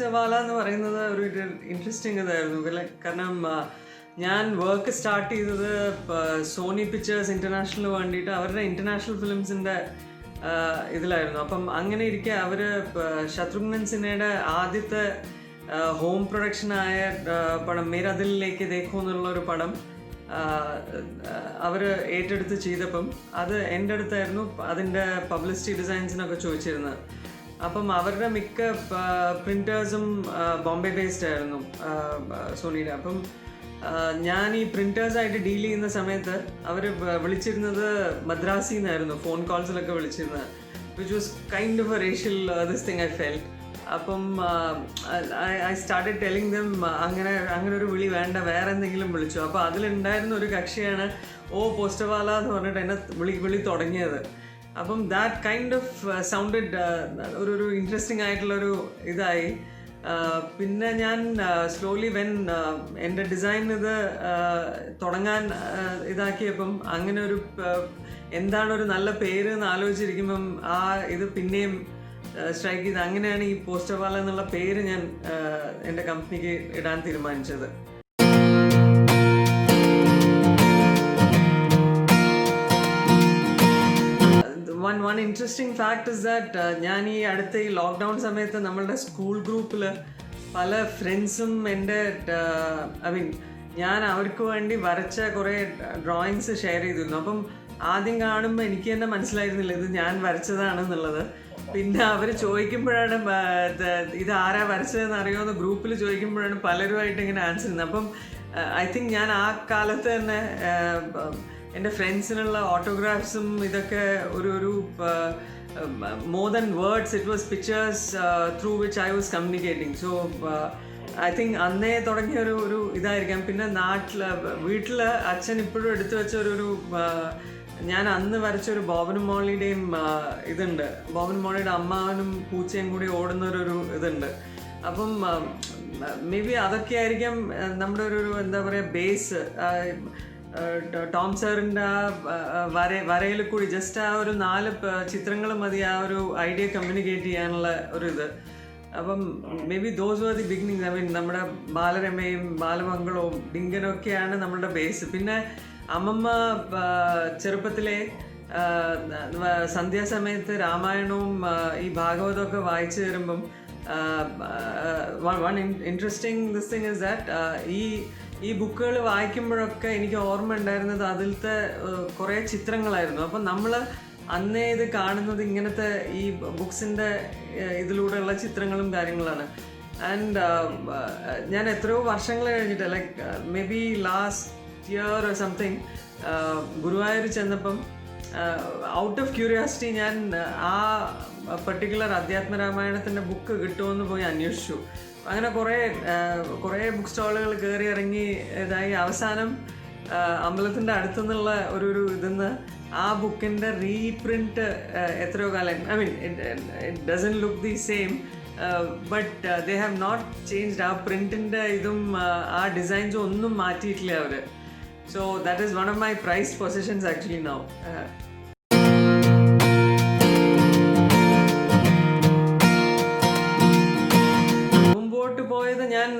പോസ്റ്റർവാല എന്ന് പറയുന്നത് ഒരു ഇൻട്രസ്റ്റിംഗ് ഇതായിരുന്നു. കാരണം ഞാൻ വർക്ക് സ്റ്റാർട്ട് ചെയ്തത് സോണി പിക്ചേഴ്സ് ഇൻ്റർനാഷണൽ വേണ്ടിയിട്ട് അവരുടെ ഇൻ്റർനാഷണൽ ഫിലിംസിൻ്റെ ഇതിലായിരുന്നു. അപ്പം അങ്ങനെ ഇരിക്കെ അവർ ശത്രുഘ്നൻ സിൻഹയുടെ ആദ്യത്തെ ഹോം പ്രൊഡക്ഷനായ പടം മേരാ ദിലിലേക്ക് ദേഖോ എന്നുള്ളൊരു പടം അവർ ഏറ്റെടുത്ത് ചെയ്തപ്പം അത് എൻ്റെ അടുത്തായിരുന്നു അതിൻ്റെ പബ്ലിസിറ്റി ഡിസൈൻസിനൊക്കെ ചോദിച്ചിരുന്നത്. അപ്പം അവരുടെ മിക്ക പ്രിൻറ്റേഴ്സും ബോംബെ ബേസ്ഡ് ആയിരുന്നു സോണിയുടെ. അപ്പം ഞാൻ ഈ പ്രിൻറ്റേഴ്സായിട്ട് ഡീൽ ചെയ്യുന്ന സമയത്ത് അവർ വിളിച്ചിരുന്നത് മദ്രാസിൽ നിന്നായിരുന്നു, ഫോൺ കോൾസിലൊക്കെ വിളിച്ചിരുന്നത്, which was kind of A racial this thing I felt. അപ്പം ഐ സ്റ്റാർട്ടഡ് ടെലിങ് ദം അങ്ങനെ ഒരു വിളി വേണ്ട, വേറെ എന്തെങ്കിലും വിളിച്ചു. അപ്പോൾ അതിലുണ്ടായിരുന്ന ഒരു കക്ഷിയാണ് പോസ്റ്റർവാല എന്ന് പറഞ്ഞിട്ട് എന്നെ വിളി തുടങ്ങിയത്. അപ്പം ദാറ്റ് കൈൻഡ് ഓഫ് സൗണ്ടഡ് ഒരു ഇൻട്രസ്റ്റിംഗ് ആയിട്ടുള്ളൊരു ഇതായി. പിന്നെ ഞാൻ സ്ലോലി എൻ്റെ ഡിസൈൻ ഇത് തുടങ്ങാൻ ഇതാക്കിയപ്പം അങ്ങനെ ഒരു എന്താണ് ഒരു നല്ല പേര് എന്ന് ആലോചിച്ചിരിക്കുമ്പം ഇത് പിന്നെയും സ്ട്രൈക്ക് ചെയ്ത് അങ്ങനെയാണ് ഈ പോസ്റ്റർവാല എന്നുള്ള പേര് ഞാൻ എൻ്റെ കമ്പനിക്ക് ഇടാൻ തീരുമാനിച്ചത്. One interesting fact is that ഞാൻ ഈ അടുത്ത ഈ ലോക്ക്ഡൗൺ സമയത്ത് നമ്മളുടെ സ്കൂൾ ഗ്രൂപ്പിൽ പല ഫ്രണ്ട്സും എൻ്റെ ഞാൻ അവർക്ക് വേണ്ടി വരച്ച കുറേ ഡ്രോയിങ്സ് ഷെയർ ചെയ്തിരുന്നു. അപ്പം ആദ്യം കാണുമ്പോൾ എനിക്ക് തന്നെ മനസ്സിലായിരുന്നില്ല ഇത് ഞാൻ വരച്ചതാണെന്നുള്ളത്. പിന്നെ അവർ ചോദിക്കുമ്പോഴാണ് ഇത് ആരാ വരച്ചതെന്ന് അറിയുമെന്ന് ഗ്രൂപ്പിൽ ചോദിക്കുമ്പോഴാണ് പലരുമായിട്ട് ഇങ്ങനെ ആൻസർ ചെയ്യുന്നത്. അപ്പം ഐ തിങ്ക് ഞാൻ ആ കാലത്ത് തന്നെ എൻ്റെ ഫ്രണ്ട്സിനുള്ള ഓട്ടോഗ്രാഫ്സും ഇതൊക്കെ ഒരു more than words it was pictures through which I was communicating. So I think അന്നേ തുടങ്ങിയ ഒരു ഇതായിരിക്കാം. പിന്നെ വീട്ടിൽ അച്ഛൻ ഇപ്പോഴും എടുത്തു വെച്ച ഒരു ഞാൻ അന്ന് വരച്ചൊരു ബോബനും മോളിയുടെയും ഇതുണ്ട്, ബോബനും മോളിയുടെ അമ്മാവനും പൂച്ചയും കൂടി ഓടുന്നൊരു ഇതുണ്ട്. അപ്പം മേ ബി അതൊക്കെ ആയിരിക്കാം നമ്മുടെ ഒരു എന്താ പറയുക ബേസ്. ടോം സാറിൻ്റെ വരയിൽ കൂടി ജസ്റ്റ് ഒരു 4 ചിത്രങ്ങൾ മതി ആ ഒരു ഐഡിയ കമ്മ്യൂണിക്കേറ്റ് ചെയ്യാനുള്ള ഒരു ഇത്. അപ്പം may be those were the beginning. നമ്മുടെ ബാലരമയും ബാലമംഗളവും ഡിങ്കനൊക്കെയാണ് നമ്മളുടെ ബേസ്. പിന്നെ അമ്മമ്മ ചെറുപ്പത്തിലെ സന്ധ്യാസമയത്ത് രാമായണവും ഈ ഭാഗവതമൊക്കെ വായിച്ചു തരുമ്പം one interesting this thing is that ഈ ബുക്കുകൾ വായിക്കുമ്പോഴൊക്കെ എനിക്ക് ഓർമ്മ ഉണ്ടായിരുന്നത് അതിലത്തെ കുറേ ചിത്രങ്ങളായിരുന്നു. അപ്പം നമ്മൾ അന്നേ ഇത് കാണുന്നത് ഇങ്ങനത്തെ ഈ ബുക്സിൻ്റെ ഇതിലൂടെയുള്ള ചിത്രങ്ങളും കാര്യങ്ങളാണ്. ആൻഡ് ഞാൻ എത്രയോ വർഷങ്ങൾ കഴിഞ്ഞിട്ട് like may be last year or something Guruvayur ചെന്നപ്പം ഔട്ട് ഓഫ് ക്യൂരിയോസിറ്റി ഞാൻ ആ പർട്ടിക്കുലർ അധ്യാത്മരാമായണത്തിൻ്റെ ബുക്ക് കിട്ടുമെന്ന് പോയി അന്വേഷിച്ചു. അങ്ങനെ കുറേ ബുക്ക് സ്റ്റാളുകൾ കയറി ഇറങ്ങി ഇതായി അവസാനം അമ്പലത്തിൻ്റെ അടുത്തുനിന്നുള്ള ഒരു ഇതിന്ന് ആ ബുക്കിൻ്റെ റീപ്രിൻറ്റ് എത്രയോ കാലം it doesn't look the same but they have not changed. ആ പ്രിൻറ്റിൻ്റെ ഇതും ആ ഡിസൈൻസും ഒന്നും മാറ്റിയിട്ടില്ല അവർ. So that is one of my prized possessions actually now. പോയത് ഞാൻ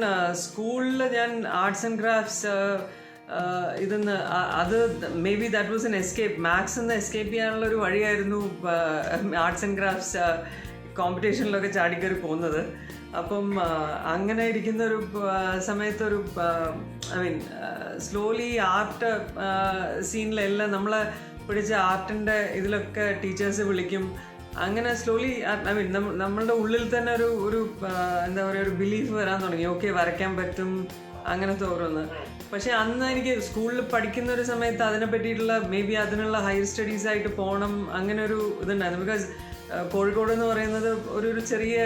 സ്കൂളിൽ ഞാൻ ആർട്സ് ആൻഡ് ക്രാഫ്റ്റ്സ് ഇതെന്ന് അത് maybe that was an escape. Maths എന്ന് എസ്കേപ്പ് ചെയ്യാനുള്ള ഒരു വഴിയായിരുന്നു ആർട്സ് ആൻഡ് ക്രാഫ്റ്റ്സ് കോമ്പറ്റീഷനിലൊക്കെ ചാടിക്കയറി പോകുന്നത്. അപ്പം അങ്ങനെ ഇരിക്കുന്ന ഒരു സമയത്തൊരു സ്ലോലി ആർട്ട് സീനിലെല്ലാം നമ്മളെ പിടിച്ച ആർട്ടിൻ്റെ ഇതിലൊക്കെ ടീച്ചേഴ്സ് വിളിക്കും. അങ്ങനെ സ്ലോലി നമ്മളുടെ ഉള്ളിൽ തന്നെ ഒരു എന്താ പറയുക ഒരു ബിലീഫ് വരാൻ തുടങ്ങി. ഓക്കെ വരയ്ക്കാൻ പറ്റും അങ്ങനത്തെ ഓരോന്ന്. പക്ഷേ അന്ന് എനിക്ക് സ്കൂളിൽ പഠിക്കുന്ന ഒരു സമയത്ത് അതിനെ പറ്റിയിട്ടുള്ള മേ ബി അതിനുള്ള ഹയർ സ്റ്റഡീസ് ആയിട്ട് പോകണം അങ്ങനെ ഒരു ഇതുണ്ടായിരുന്നു. ബിക്കോസ് കോഴിക്കോട് എന്ന് പറയുന്നത് ഒരു ചെറിയ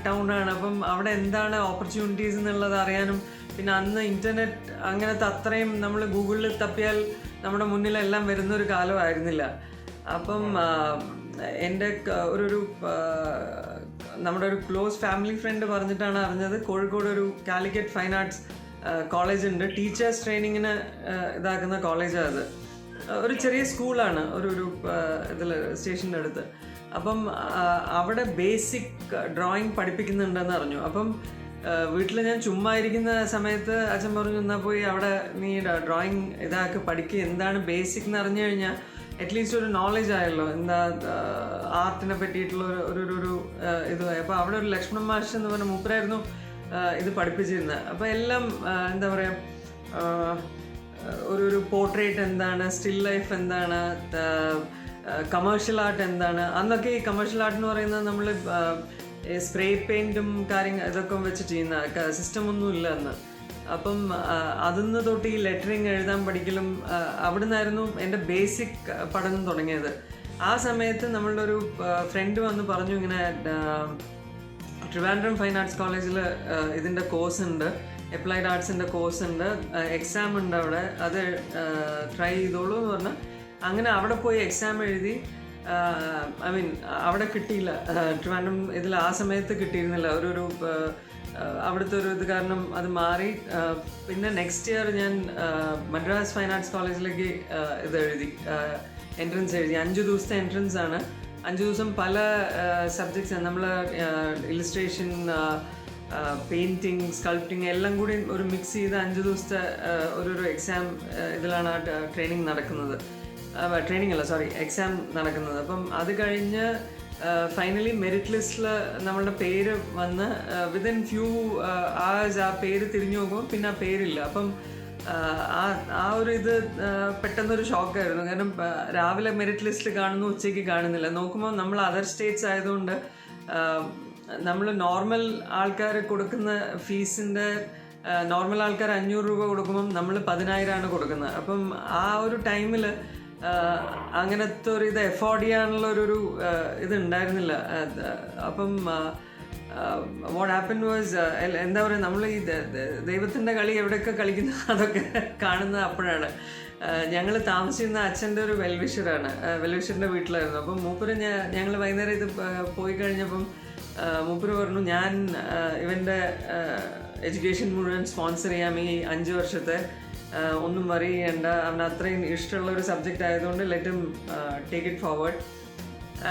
ടൗണാണ്. അപ്പം അവിടെ എന്താണ് ഓപ്പർച്യൂണിറ്റീസ് എന്നുള്ളത് അറിയാനും പിന്നെ അന്ന് ഇൻ്റർനെറ്റ് അങ്ങനത്തെ അത്രയും നമ്മൾ ഗൂഗിളിൽ തപ്പിയാൽ നമ്മുടെ മുന്നിലെല്ലാം വരുന്നൊരു കാലമായിരുന്നില്ല. അപ്പം എൻ്റെ നമ്മുടെ ഒരു ക്ലോസ് ഫാമിലി ഫ്രണ്ട് പറഞ്ഞിട്ടാണ് അറിഞ്ഞത് കോഴിക്കോട് ഒരു കാലിക്കറ്റ് ഫൈൻ ആർട്സ് കോളേജ് ഉണ്ട്, ടീച്ചേഴ്സ് ട്രെയിനിങ്ങിന് ഇതാക്കുന്ന കോളേജാണ് അത്. ഒരു ചെറിയ സ്കൂളാണ് ഒരു ഇതിൽ സ്റ്റേഷൻ്റെ അടുത്ത്. അപ്പം അവിടെ ബേസിക് ഡ്രോയിങ് പഠിപ്പിക്കുന്നുണ്ടെന്ന് അറിഞ്ഞു. അപ്പം വീട്ടിൽ ഞാൻ ചുമ്മാ ഇരിക്കുന്ന സമയത്ത് അച്ഛൻ പറഞ്ഞു, എന്നാൽ പോയി അവിടെ നീ ഡ്രോയിങ് ഇതാക്കി പഠിക്കുക, എന്താണ് ബേസിക് എന്ന് അറിഞ്ഞു കഴിഞ്ഞാൽ അറ്റ്ലീസ്റ്റ് ഒരു നോളജ് ആയല്ലോ എന്താ ആർട്ടിനെ പറ്റിയിട്ടുള്ള ഒരു ഇത്. അപ്പോൾ അവിടെ ഒരു ലക്ഷ്മണൻ മാഷ് എന്ന് പറഞ്ഞ മൂപ്പരായിരുന്നു ഇത് പഠിപ്പിച്ചിരുന്നത്. അപ്പോൾ എല്ലാം എന്താ പറയുക, ഒരു പോർട്രേറ്റ് എന്താണ്, സ്റ്റിൽ ലൈഫ് എന്താണ്, കമേഴ്ഷ്യൽ ആർട്ട് എന്താണ്. അന്നൊക്കെ ഈ കമേഴ്ഷ്യൽ ആർട്ട് എന്ന് പറയുന്നത് നമ്മൾ സ്പ്രേ പെയിൻറ്റും ഇതൊക്കെ വെച്ച് ചെയ്യുന്ന സിസ്റ്റം ഒന്നും ഇല്ല അന്ന്. അപ്പം അതിന്ന് തൊട്ട് ഈ ലെറ്ററിങ് എഴുതാൻ പഠിക്കലും അവിടെ നിന്നായിരുന്നു എൻ്റെ ബേസിക് പഠനം തുടങ്ങിയത്. ആ സമയത്ത് നമ്മളുടെ ഒരു ഫ്രണ്ട് വന്ന് പറഞ്ഞു, ഇങ്ങനെ ട്രിവാൻഡ്രം ഫൈൻ ആർട്സ് കോളേജിൽ ഇതിൻ്റെ കോഴ്സ് ഉണ്ട്, അപ്ലൈഡ് ആർട്സിൻ്റെ കോഴ്സ് ഉണ്ട്, എക്സാം ഉണ്ട് അവിടെ, അത് ട്രൈ ചെയ്തോളൂ എന്ന് പറഞ്ഞാൽ അങ്ങനെ അവിടെ പോയി എക്സാം എഴുതി. ഐ മീൻ അവിടെ കിട്ടിയില്ല, ട്രിവാൻഡ്രം ഇതിൽ ആ സമയത്ത് കിട്ടിയിരുന്നില്ല. ഒരു അവിടുത്തെ ഒരു ഇത് കാരണം അത് മാറി. പിന്നെ നെക്സ്റ്റ് ഇയർ ഞാൻ മദ്രാസ് ഫൈൻ ആർട്സ് കോളേജിലേക്ക് ഇത് എഴുതി, എൻട്രൻസ് എഴുതി. 5 ദിവസത്തെ എൻട്രൻസ് ആണ്. 5 ദിവസം പല സബ്ജക്ട്സ്, നമ്മൾ ഇലിസ്ട്രേഷൻ, പെയിൻറ്റിങ്, സ്കൾപ്റ്റിങ് എല്ലാം കൂടി ഒരു മിക്സ് ചെയ്ത് 5 ദിവസത്തെ ഒരു എക്സാം ഇതിലാണ് ട്രെയിനിങ് നടക്കുന്നത്. എക്സാം നടക്കുന്നത്. അപ്പം അത് കഴിഞ്ഞ് ഫൈനലി മെറിറ്റ് ലിസ്റ്റിൽ നമ്മളുടെ പേര് വന്ന് വിതിൻ ഫ്യൂ hours ആ പേര് തിരിഞ്ഞു നോക്കുമ്പോൾ പിന്നെ ആ പേരില്ല. അപ്പം ആ ഒരു ഇത് പെട്ടെന്നൊരു ഷോക്കായിരുന്നു. കാരണം രാവിലെ മെറിറ്റ് ലിസ്റ്റിൽ കാണുന്നു, ഉച്ചയ്ക്ക് കാണുന്നില്ല. നോക്കുമ്പോൾ നമ്മൾ അതർ സ്റ്റേറ്റ്സ് ആയതുകൊണ്ട് നമ്മൾ നോർമൽ ആൾക്കാർ കൊടുക്കുന്ന ഫീസിൻ്റെ നോർമൽ ആൾക്കാർ 500 രൂപ കൊടുക്കുമ്പം നമ്മൾ 10,000 കൊടുക്കുന്നത്. അപ്പം ആ ഒരു ടൈമിൽ അങ്ങനത്തെ ഒരു ഇത് എഫോർഡ് ചെയ്യാനുള്ള ഒരു ഇത് ഉണ്ടായിരുന്നില്ല. അപ്പം വാട്ട് ഹാപ്പൻ വാസ്, എന്താ പറയുക, നമ്മൾ ഈ ദൈവത്തിൻ്റെ കളി എവിടെയൊക്കെ കളിക്കുന്നു അതൊക്കെ കാണുന്നത് അപ്പോഴാണ്. ഞങ്ങൾ താമസിക്കുന്ന അച്ഛൻ്റെ ഒരു വെൽവിഷറിൻ്റെ വീട്ടിലായിരുന്നു. അപ്പം മൂപ്പര് ഞങ്ങൾ വൈകുന്നേരം ഇത് പോയി കഴിഞ്ഞപ്പം മൂപ്പര് പറഞ്ഞു, ഞാൻ ഇവൻ്റെ എഡ്യൂക്കേഷൻ മുഴുവൻ സ്പോൺസർ ചെയ്യാം ഈ 5 വർഷത്തെ, ഒന്നും വറി ചെയ്യണ്ട, അവന് അത്രയും ഇഷ്ടമുള്ള ഒരു സബ്ജക്റ്റ് ആയതുകൊണ്ട് let him take it forward.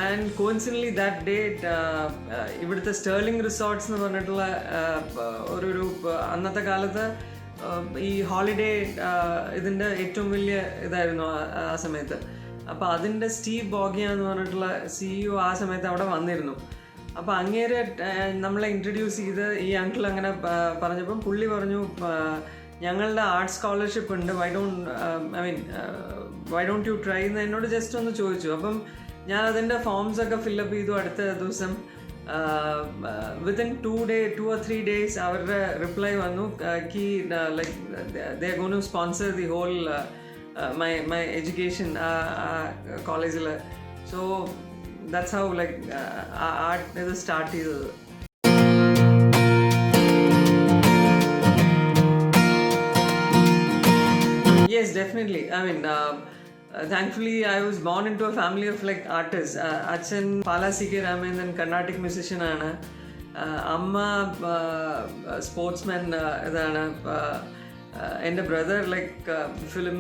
And coincidentally that day ഇവിടുത്തെ സ്റ്റേർലിംഗ് റിസോർട്ട്സ് എന്ന് പറഞ്ഞിട്ടുള്ള ഒരു അന്നത്തെ കാലത്ത് ഈ ഹോളിഡേ ഇതിൻ്റെ ഏറ്റവും വലിയ ഇതായിരുന്നു ആ സമയത്ത്. അപ്പോൾ അതിൻ്റെ സ്റ്റീവ് ബോഗിയ എന്ന് പറഞ്ഞിട്ടുള്ള CEO ആ സമയത്ത് അവിടെ വന്നിരുന്നു. അപ്പോൾ അങ്ങേരെ നമ്മളെ ഇൻട്രൊഡ്യൂസ് ചെയ്ത് ഈ അങ്കിൾ അങ്ങനെ പറഞ്ഞപ്പം പുള്ളി പറഞ്ഞു, ഞങ്ങളുടെ ആർട്സ് സ്കോളർഷിപ്പ് ഉണ്ട്, വൈ ഡോണ്ട് യു ട്രൈ എന്ന് എന്നോട് ജസ്റ്റ് ഒന്ന് ചോദിച്ചു. അപ്പം ഞാൻ അതിൻ്റെ ഫോംസൊക്കെ ഫില്ലപ്പ് ചെയ്തു. അടുത്ത ദിവസം വിത്തിൻ 2 or 3 days അവരുടെ റിപ്ലൈ വന്നു, കി like they are going to sponsor the whole my education കോളേജിൽ. So that's how like art ഇത് സ്റ്റാർട്ട് ചെയ്തത്. Yes, definitely. I mean, thankfully, I was born into a family of like artists. Achan Pala C.K. Raman, Carnatic musician ആണ്. അമ്മ sportsman ഇതാണ്. എൻ്റെ brother like film,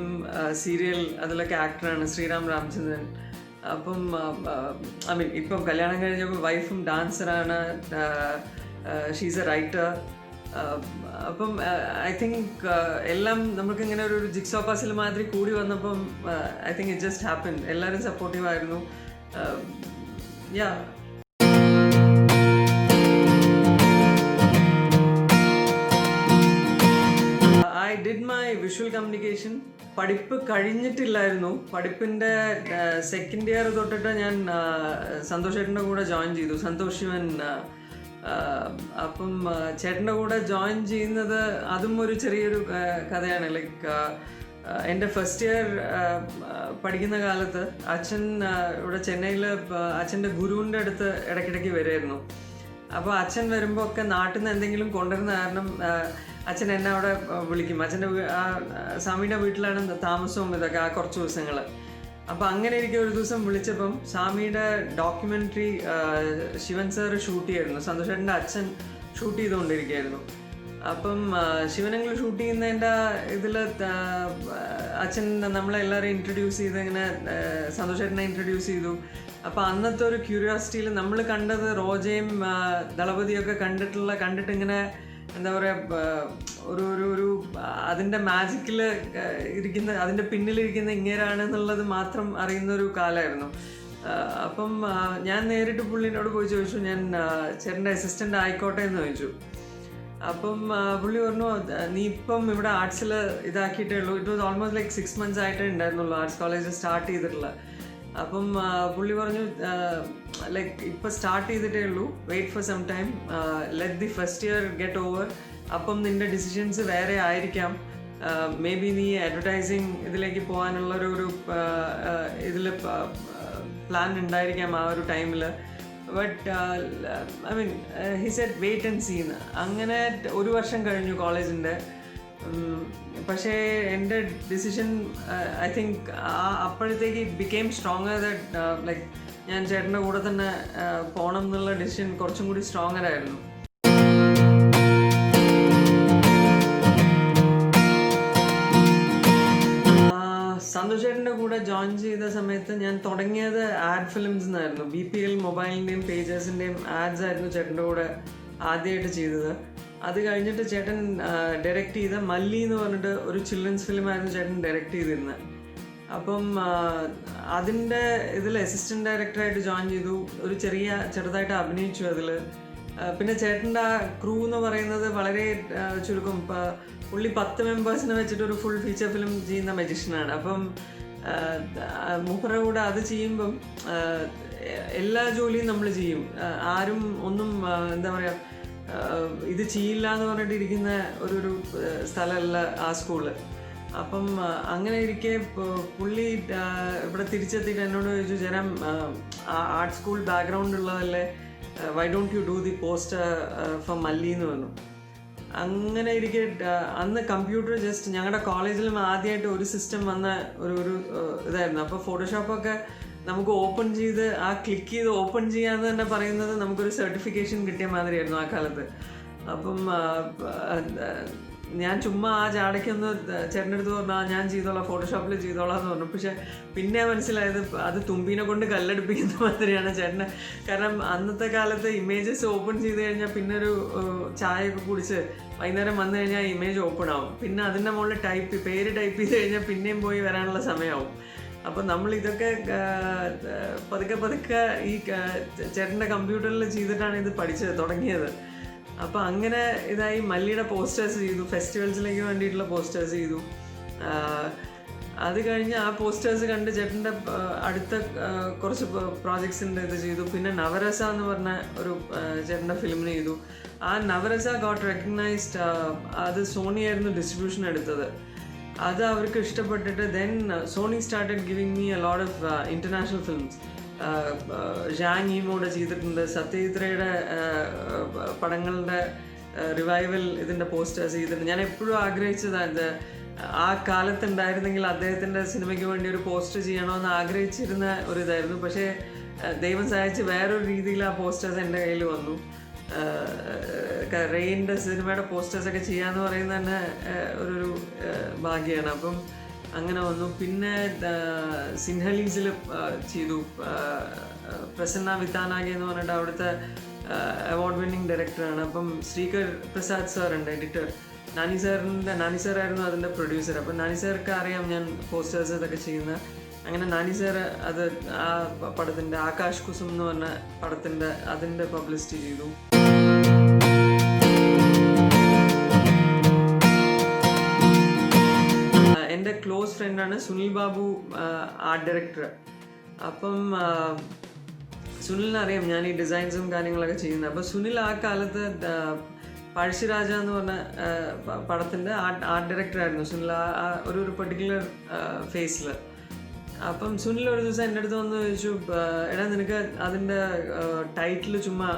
serial അതിലൊക്കെ ആക്ടറാണ്, ശ്രീറാം രാമചന്ദ്രൻ. അപ്പം I mean ഇപ്പം കല്യാണം കഴിഞ്ഞപ്പോൾ വൈഫും ഡാൻസറാണ്, ഷീസ് എ റൈറ്റർ. അപ്പം ഐ തിങ്ക് എല്ലാം നമുക്കിങ്ങനെ ഒരു ജിക്സോ പസിൽ മാതിരി കൂടി വന്നപ്പം I think it just happen. എല്ലാവരും സപ്പോർട്ടീവ് ആയിരുന്നു. യാ I did my visual communication. പഠിപ്പ് കഴിഞ്ഞിട്ടില്ലായിരുന്നു. പഠിപ്പിൻ്റെ സെക്കൻഡ് ഇയർ തൊട്ടിട്ട് ഞാൻ സന്തോഷ് ചേട്ടൻ്റെ കൂടെ ജോയിൻ ചെയ്തു, സന്തോഷ് ശിവൻ. അപ്പം ചേട്ടൻ്റെ കൂടെ ജോയിൻ ചെയ്യുന്നത് അതും ഒരു ചെറിയൊരു കഥയാണ്. ലൈക്ക് എൻ്റെ ഫസ്റ്റ് ഇയർ പഠിക്കുന്ന കാലത്ത് അച്ഛൻ ഇവിടെ ചെന്നൈയിൽ അച്ഛൻ്റെ ഗുരുവിൻ്റെ അടുത്ത് ഇടയ്ക്കിടയ്ക്ക് വരുമായിരുന്നു. അപ്പോൾ അച്ഛൻ വരുമ്പോൾ ഒക്കെ നാട്ടിൽ നിന്ന് എന്തെങ്കിലും കൊണ്ടുവരുന്ന കാരണം അച്ഛൻ എന്നെ അവിടെ വിളിക്കും. അച്ഛൻ്റെ സ്വാമിയുടെ വീട്ടിലാണ് താമസവും ഇതൊക്കെ ആ കുറച്ച് ദിവസങ്ങൾ. അപ്പോൾ അങ്ങനെ എനിക്ക് ഒരു ദിവസം വിളിച്ചപ്പം സ്വാമിയുടെ ഡോക്യുമെൻ്ററി ശിവൻ സാർ ഷൂട്ട് ചെയ്യായിരുന്നു, സന്തോഷേട്ടൻ്റെ അച്ഛൻ ഷൂട്ട് ചെയ്തുകൊണ്ടിരിക്കുകയായിരുന്നു. അപ്പം ശിവനങ്ങൾ ഷൂട്ട് ചെയ്യുന്നതിൻ്റെ ഇതിൽ അച്ഛൻ നമ്മളെല്ലാവരെയും ഇൻട്രൊഡ്യൂസ് ചെയ്ത് ഇങ്ങനെ സന്തോഷേട്ടനെ ഇൻട്രൊഡ്യൂസ് ചെയ്തു. അപ്പോൾ അന്നത്തെ ഒരു ക്യൂരിയോസിറ്റിയിൽ നമ്മൾ കണ്ടത് റോജയും ദളപതിയൊക്കെ കണ്ടിട്ട് ഇങ്ങനെ എന്താ പറയുക, ഒരു ഒരു ഒരു അതിൻ്റെ മാജിക്കിൽ ഇരിക്കുന്ന, അതിൻ്റെ പിന്നിലിരിക്കുന്ന ഇങ്ങേരാണെന്നുള്ളത് മാത്രം അറിയുന്നൊരു കാലമായിരുന്നു. അപ്പം ഞാൻ നേരിട്ട് പുള്ളിനോട് പോയി ചോദിച്ചു, ഞാൻ ചേട്ടൻ്റെ അസിസ്റ്റൻ്റ് ആയിക്കോട്ടെ എന്ന് ചോദിച്ചു. അപ്പം പുള്ളി പറഞ്ഞു, നീ ഇപ്പം ഇവിടെ ആർട്സിൽ ഇതാക്കിയിട്ടേ ഉള്ളൂ. It was almost like 6 months ആയിട്ടേ ഉണ്ടായിരുന്നുള്ളൂ ആർട്സ് കോളേജ് സ്റ്റാർട്ട് ചെയ്തിട്ടുള്ളത്. അപ്പം പുള്ളി പറഞ്ഞു, ലൈക്ക് ഇപ്പം സ്റ്റാർട്ട് ചെയ്തിട്ടേ ഉള്ളൂ, wait for some time, let the first year get over. അപ്പം നിൻ്റെ ഡിസിഷൻസ് വേറെ ആയിരിക്കാം. മേ ബി നീ അഡ്വർടൈസിങ് ഇതിലേക്ക് പോകാനുള്ളൊരു ഇതിൽ പ്ലാൻ ഉണ്ടായിരിക്കാം ആ ഒരു ടൈമിൽ. But I mean he said wait and see എന്ന്. അങ്ങനെ 1 വർഷം കഴിഞ്ഞു കോളേജിൻ്റെ. പക്ഷേ എൻ്റെ ഡിസിഷൻ ഐ തിങ്ക് അപ്പോഴത്തേക്ക് ബിക്കെയിം സ്ട്രോങ്ങർ ദാറ്റ് ലൈക്ക് ഞാൻ ചേട്ടൻ്റെ കൂടെ തന്നെ പോകണം എന്നുള്ള ഡിസിഷൻ കുറച്ചും കൂടി സ്ട്രോങ്ങർ ആയിരുന്നു. സന്തോഷ് ചേട്ടൻ്റെ കൂടെ ജോയിൻ ചെയ്ത സമയത്ത് ഞാൻ തുടങ്ങിയത് ആഡ് ഫിലിംസ് എന്നായിരുന്നു. BPL മൊബൈലിൻ്റെയും പേജസിൻ്റെയും ആഡ്സ് ആയിരുന്നു ചേട്ടൻ്റെ കൂടെ ആദ്യമായിട്ട് ചെയ്തത്. അത് കഴിഞ്ഞിട്ട് ചേട്ടൻ ഡയറക്റ്റ് ചെയ്ത മല്ലി എന്ന് പറഞ്ഞിട്ട് ഒരു ചിൽഡ്രൻസ് ഫിലിമായിരുന്നു ചേട്ടൻ ഡയറക്റ്റ് ചെയ്തിരുന്നത്. അപ്പം അതിൻ്റെ ഇതിൽ അസിസ്റ്റൻറ്റ് ഡയറക്ടറായിട്ട് ജോയിൻ ചെയ്തു. ഒരു ചെറുതായിട്ട് അഭിനയിച്ചു അതിൽ. പിന്നെ ചേട്ടൻ്റെ ആ ക്രൂ എന്ന് പറയുന്നത് വളരെ ചുരുക്കം. പുള്ളി 10 മെമ്പേഴ്സിനെ വെച്ചിട്ട് ഒരു ഫുൾ ഫീച്ചർ ഫിലിം ചെയ്യുന്ന മജീഷ്യനാണ്. അപ്പം മൂപ്പരുടെ കൂടെ അത് ചെയ്യുമ്പം എല്ലാ ജോലിയും നമ്മൾ ചെയ്യും. ആരും ഒന്നും എന്താ പറയുക, ഇത് ചെയ്യില്ല എന്ന് പറഞ്ഞിട്ട് ഇരിക്കുന്ന ഒരു സ്ഥലമല്ല ആ സ്കൂള്. അപ്പം അങ്ങനെ ഇരിക്കെ പുള്ളി ഇവിടെ തിരിച്ചെത്തിയിട്ട് എന്നോട് ചോദിച്ചു, ജനം ആർട്ട് സ്കൂൾ ബാക്ക്ഗ്രൗണ്ട് ഉള്ളതല്ലേ, why don't you do the poster for Malli എന്ന് പറഞ്ഞു. അങ്ങനെ ഇരിക്കെ അന്ന് കമ്പ്യൂട്ടർ ജസ്റ്റ് ഞങ്ങളുടെ കോളേജിലും ആദ്യമായിട്ട് ഒരു സിസ്റ്റം വന്ന ഒരു ഇതായിരുന്നു. അപ്പോൾ ഫോട്ടോഷോപ്പൊക്കെ നമുക്ക് ഓപ്പൺ ചെയ്ത് ക്ലിക്ക് ചെയ്ത് ഓപ്പൺ ചെയ്യാന്ന് തന്നെ പറയുന്നത് നമുക്കൊരു സർട്ടിഫിക്കേഷൻ കിട്ടിയ മാതിരിയായിരുന്നു ആ കാലത്ത്. അപ്പം ഞാൻ ചുമ്മാ ആ ചാടയ്ക്കൊന്ന് ചേട്ടൻ്റെ അടുത്ത് പറഞ്ഞാൽ ഞാൻ ചെയ്തോളാം, ഫോട്ടോഷോപ്പിൽ ചെയ്തോളാം എന്ന് പറഞ്ഞു. പക്ഷെ പിന്നെ മനസ്സിലായത് അത് തുമ്പീനെ കൊണ്ട് കല്ലെടുപ്പിക്കുന്ന മാതിരിയാണ് ചേട്ടന്. കാരണം അന്നത്തെ കാലത്ത് ഇമേജസ് ഓപ്പൺ ചെയ്ത് കഴിഞ്ഞാൽ പിന്നെ ഒരു ചായയൊക്കെ കുടിച്ച് വൈകുന്നേരം വന്നു കഴിഞ്ഞാൽ ഇമേജ് ഓപ്പൺ ആവും. പിന്നെ അതിൻ്റെ മുകളിൽ പേര് ടൈപ്പ് ചെയ്ത് കഴിഞ്ഞാൽ പിന്നെയും പോയി വരാനുള്ള സമയമാവും. അപ്പം നമ്മളിതൊക്കെ പതുക്കെ ഈ ചേട്ടൻ്റെ കമ്പ്യൂട്ടറിൽ ചെയ്തിട്ടാണ് ഇത് തുടങ്ങിയത്. അപ്പോൾ അങ്ങനെ ഇതായി മല്ലിയുടെ പോസ്റ്റേഴ്സ് ചെയ്തു, ഫെസ്റ്റിവൽസിലേക്ക് വേണ്ടിയിട്ടുള്ള പോസ്റ്റേഴ്സ് ചെയ്തു. അത് കഴിഞ്ഞ് ആ പോസ്റ്റേഴ്സ് കണ്ട് ചേട്ടൻ്റെ അടുത്ത കുറച്ച് പ്രോജക്ട്സിൻ്റെ ഇത് ചെയ്തു. പിന്നെ നവരസ എന്ന് പറഞ്ഞ ഒരു ചേട്ടൻ്റെ ഫിലിമിന് ചെയ്തു. ആ നവരസ ഗോട്ട് റെക്കഗ്നൈസ്ഡ്. അത് സോണി ആയിരുന്നു ഡിസ്ട്രിബ്യൂഷൻ എടുത്തത്. അത് അവർക്ക് ഇഷ്ടപ്പെട്ടിട്ട് then Sony started giving me a lot of international films. ജാങ് ഈമോടെ ചെയ്തിട്ടുണ്ട്, സത്യജിത്രയുടെ പടങ്ങളുടെ റിവൈവൽ ഇതിൻ്റെ പോസ്റ്റേഴ്സ് ചെയ്തിട്ടുണ്ട്. ഞാൻ എപ്പോഴും ആഗ്രഹിച്ചതാണ് ആ കാലത്തുണ്ടായിരുന്നെങ്കിൽ അദ്ദേഹത്തിൻ്റെ സിനിമയ്ക്ക് വേണ്ടി ഒരു പോസ്റ്റർ ചെയ്യണമെന്ന് ആഗ്രഹിച്ചിരുന്ന ഒരു ഇതായിരുന്നു. പക്ഷേ ദൈവം സഹായിച്ച് വേറൊരു രീതിയിൽ ആ പോസ്റ്റേഴ്സ് എൻ്റെ കയ്യിൽ വന്നു. റെയിൻ്റെ സിനിമയുടെ പോസ്റ്റേഴ്സൊക്കെ ചെയ്യാന്ന് പറയുന്നത് തന്നെ ഒരു ഭാഗ്യമാണ്. അപ്പം അങ്ങനെ വന്നു. പിന്നെ സിൻഹലീസിൽ ചെയ്തു. പ്രസന്ന വിത്താനാഗെ എന്ന് പറഞ്ഞിട്ട് അവിടുത്തെ അവാർഡ് വിന്നിങ് ഡയറക്ടറാണ്. അപ്പം ശ്രീകർ പ്രസാദ് സാറുണ്ട് എഡിറ്റർ. നാനി സാറായിരുന്നു അതിൻ്റെ പ്രൊഡ്യൂസർ. അപ്പം നാനി സാർക്ക് അറിയാം ഞാൻ പോസ്റ്റേഴ്സ് ഇതൊക്കെ ചെയ്യുന്നത്. അങ്ങനെ നാനി സാർ അത് ആ പടത്തിൻ്റെ ആകാശ് കുസും എന്ന് പറഞ്ഞ അതിൻ്റെ പബ്ലിസിറ്റി ചെയ്തു. എൻ്റെ ക്ലോസ് ഫ്രണ്ടാണ് സുനിൽ ബാബു, ആർട്ട് ഡയറക്ടർ. അപ്പം സുനിലിനറിയാം ഞാൻ ഈ ഡിസൈൻസും കാര്യങ്ങളൊക്കെ ചെയ്യുന്നത്. അപ്പോൾ സുനിൽ ആ കാലത്ത് പഴശ്ശിരാജ എന്ന് പറഞ്ഞ പടത്തിൻ്റെ ആർട്ട് ഡയറക്ടറായിരുന്നു സുനിൽ ഒരു പെർട്ടിക്കുലർ ഫേസിൽ. അപ്പം സുനിൽ ഒരു ദിവസം എൻ്റെ അടുത്ത് വന്ന് ചോദിച്ചു, എടാ നിനക്ക് അതിൻ്റെ ടൈറ്റിൽ ചുമ്മാ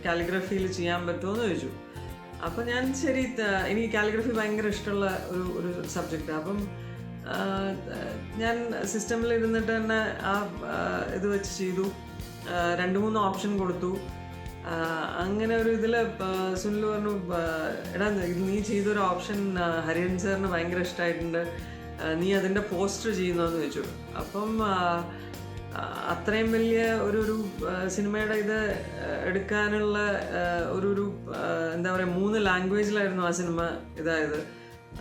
കാലിഗ്രഫിയിൽ ചെയ്യാൻ പറ്റുമോ എന്ന് ചോദിച്ചു. അപ്പം ഞാൻ ശരി, എനിക്ക് കാലിഗ്രഫി ഭയങ്കര ഇഷ്ടമുള്ള ഒരു സബ്ജക്റ്റാണ്. അപ്പം ഞാൻ സിസ്റ്റമിൽ ഇരുന്നിട്ട് തന്നെ ഇത് വെച്ച് ചെയ്തു. 2-3 ഓപ്ഷൻ കൊടുത്തു. അങ്ങനെ ഒരു ഇതിൽ സുനിൽ പറഞ്ഞു, എടാ നീ ചെയ്തൊരു ഓപ്ഷൻ ഹരിഹരൻ സാറിന് ഭയങ്കര ഇഷ്ടമായിട്ടുണ്ട്, നീ അതിൻ്റെ പോസ്റ്റർ ചെയ്യുന്നതെന്ന് ചോദിച്ചു. അപ്പം അത്രയും വലിയ ഒരു സിനിമയുടെ ഇത് എടുക്കാനുള്ള ഒരു എന്താ പറയുക 3 ലാംഗ്വേജിലായിരുന്നു ആ സിനിമ ഇതായത്.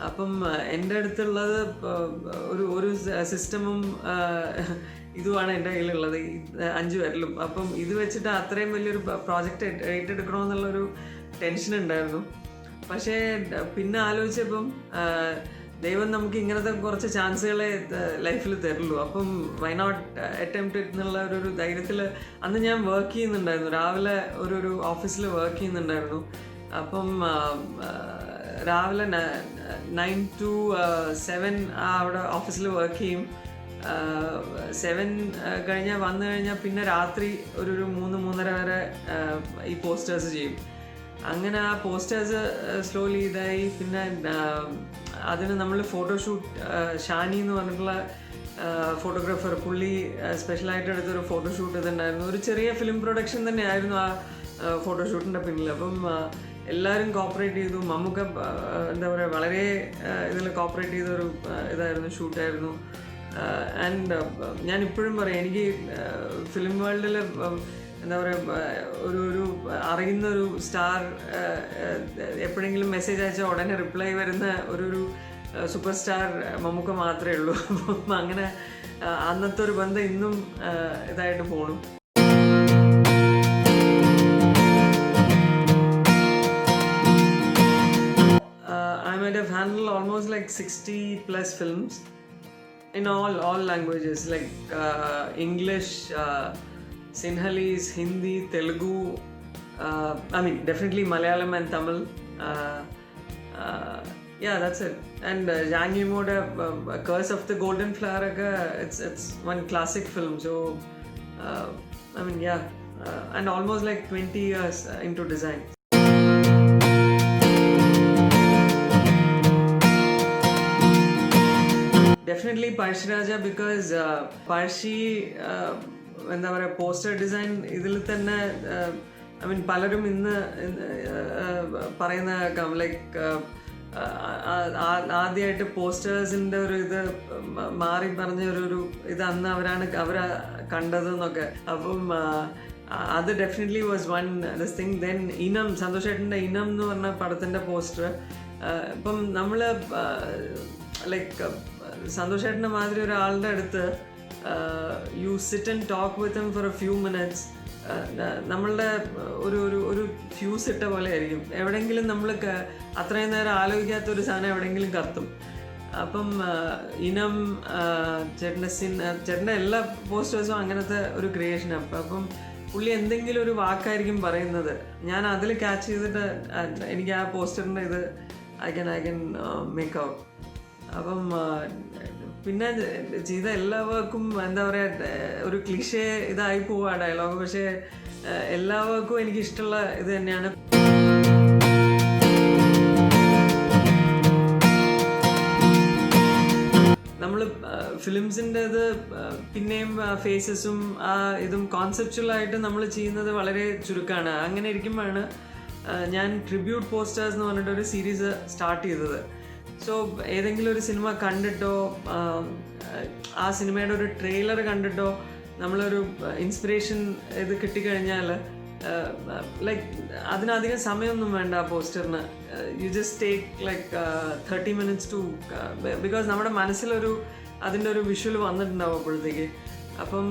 അപ്പം എൻ്റെ അടുത്തുള്ളത് ഒരു സിസ്റ്റമും ഇതുമാണ് എൻ്റെ കയ്യിലുള്ളത്, 5 പേരിലും. അപ്പം ഇത് വെച്ചിട്ട് അത്രയും വലിയൊരു പ്രോജക്റ്റ് ഏറ്റെടുക്കണമെന്നുള്ളൊരു ടെൻഷൻ ഉണ്ടായിരുന്നു. പക്ഷേ പിന്നെ ആലോചിച്ചപ്പം ദൈവം നമുക്ക് ഇങ്ങനത്തെ കുറച്ച് ചാൻസുകളെ ലൈഫിൽ തരുള്ളൂ. അപ്പം വൈ നോട്ട് അറ്റംപ്റ്റ് എന്നുള്ള ഒരു ധൈര്യത്തിൽ അന്ന് ഞാൻ വർക്ക് ചെയ്യുന്നുണ്ടായിരുന്നു, രാവിലെ ഒരു ഓഫീസിൽ വർക്ക് ചെയ്യുന്നുണ്ടായിരുന്നു. അപ്പം രാവിലെ 9 to 7 അവിടെ ഓഫീസിൽ വർക്ക് ചെയ്യും. 7 കഴിഞ്ഞാൽ വന്നു കഴിഞ്ഞാൽ പിന്നെ രാത്രി ഒരു 3-3:30 വരെ ഈ പോസ്റ്റേഴ്സ് ചെയ്യും. അങ്ങനെ ആ പോസ്റ്റേഴ്സ് സ്ലോലി ഇതായി. പിന്നെ അതിന് നമ്മൾ ഫോട്ടോഷൂട്ട്, ഷാനി എന്ന് പറഞ്ഞിട്ടുള്ള ഫോട്ടോഗ്രാഫർ, പുള്ളി സ്പെഷ്യലായിട്ട് എടുത്തൊരു ഫോട്ടോഷൂട്ട് ഇതുണ്ടായിരുന്നു. ഒരു ചെറിയ ഫിലിം പ്രൊഡക്ഷൻ തന്നെയായിരുന്നു ആ ഫോട്ടോഷൂട്ടിൻ്റെ പിന്നിൽ. അപ്പം എല്ലാവരും കോപ്പറേറ്റ് ചെയ്തു. മമ്മൂക്ക എന്താ പറയുക വളരെ ഇതിൽ കോപ്പറേറ്റ് ചെയ്തൊരു ഇതായിരുന്നു, ഷൂട്ടായിരുന്നു. ആൻഡ് ഞാൻ ഇപ്പോഴും പറയും, എനിക്ക് ഫിലിം വേൾഡിൽ എന്താ പറയുക ഒരു അറിയുന്നൊരു സ്റ്റാർ എപ്പോഴെങ്കിലും മെസ്സേജ് അയച്ചാൽ ഉടനെ റിപ്ലൈ വരുന്ന ഒരു സൂപ്പർ സ്റ്റാർ മമ്മൂക്ക മാത്രമേ ഉള്ളൂ. അപ്പം അങ്ങനെ അന്നത്തെ ഒരു ബന്ധം ഇന്നും ഇതായിട്ട് പോണു. I might have handled almost like 60+ films in all languages, like English, Sinhalese, Hindi, Telugu, I mean definitely Malayalam and Tamil. Yeah, that's it. And Zhang Yimou's Curse of the Golden Flower, it's one classic film. So I mean, yeah, and almost like 20 years into design. Definitely Parshiraja, because Parshi എന്താ പറയുക poster design ഇതിൽ തന്നെ I mean പലരും ഇന്ന് പറയുന്ന like ആദ്യമായിട്ട് പോസ്റ്റേഴ്സിൻ്റെ ഒരു ഇത് മാറി പറഞ്ഞ ഒരു ഇത് അന്ന് അവർ കണ്ടതെന്നൊക്കെ. അപ്പം അത് definitely was one this thing. Then ഇനം, സന്തോഷ് ചേട്ടൻ്റെ ഇനം എന്ന് പറഞ്ഞ പടത്തിൻ്റെ പോസ്റ്റർ. ഇപ്പം നമ്മൾ ലൈക്ക് സന്തോഷ് ചേട്ടൻ്റെ മാതിരി ഒരാളുടെ അടുത്ത് you sit and talk with him for A few minutes. നമ്മളുടെ ഒരു ഫ്യൂസ് ഇട്ട പോലെ ആയിരിക്കും. എവിടെയെങ്കിലും നമ്മൾ അത്രയും നേരം ആലോചിക്കാത്തൊരു സാധനം എവിടെയെങ്കിലും കത്തും. അപ്പം ഇനം ചേട്ടൻ്റെ എല്ലാ പോസ്റ്റേഴ്സും അങ്ങനത്തെ ഒരു ക്രിയേഷനാണ്. അപ്പം പുള്ളി എന്തെങ്കിലും ഒരു വാക്കായിരിക്കും പറയുന്നത്, ഞാൻ അതിൽ ക്യാച്ച് ചെയ്തിട്ട് എനിക്ക് ആ പോസ്റ്ററിൻ്റെ ഇത് ഐ ക്യാൻ മേക്ക് ഔട്ട്. അപ്പം പിന്നെ ചെയ്ത എല്ലാ വർക്കും എന്താ പറയുക ഒരു ക്ലിഷേ ഇതായി പോവുക ഡയലോഗ്. പക്ഷേ എല്ലാ വർക്കും എനിക്കിഷ്ടമുള്ള ഇത് തന്നെയാണ്. നമ്മൾ ഫിലിംസിൻ്റെ ഇത് പിന്നെയും ഫേസസും ആ ഇതും കോൺസെപ്ച്വലായിട്ട് നമ്മൾ ചെയ്യുന്നത് വളരെ ചുരുക്കമാണ്. അങ്ങനെ ഇരിക്കുമ്പോഴാണ് ഞാൻ ട്രിബ്യൂട്ട് പോസ്റ്റേഴ്സ് എന്ന് പറഞ്ഞിട്ടൊരു സീരീസ് സ്റ്റാർട്ട് ചെയ്തത്. സോ ഏതെങ്കിലും ഒരു സിനിമ കണ്ടിട്ടോ ആ സിനിമയുടെ ഒരു ട്രെയിലർ കണ്ടിട്ടോ നമ്മളൊരു ഇൻസ്പിറേഷൻ ഇത് കിട്ടിക്കഴിഞ്ഞാൽ ലൈക്ക് അതിനധികം സമയമൊന്നും വേണ്ട ആ പോസ്റ്ററിന്. You just take like 30 minutes to because നമ്മുടെ മനസ്സിലൊരു അതിൻ്റെ ഒരു വിഷ്വൽ വന്നിട്ടുണ്ടാവും അപ്പോഴത്തേക്ക്. അപ്പം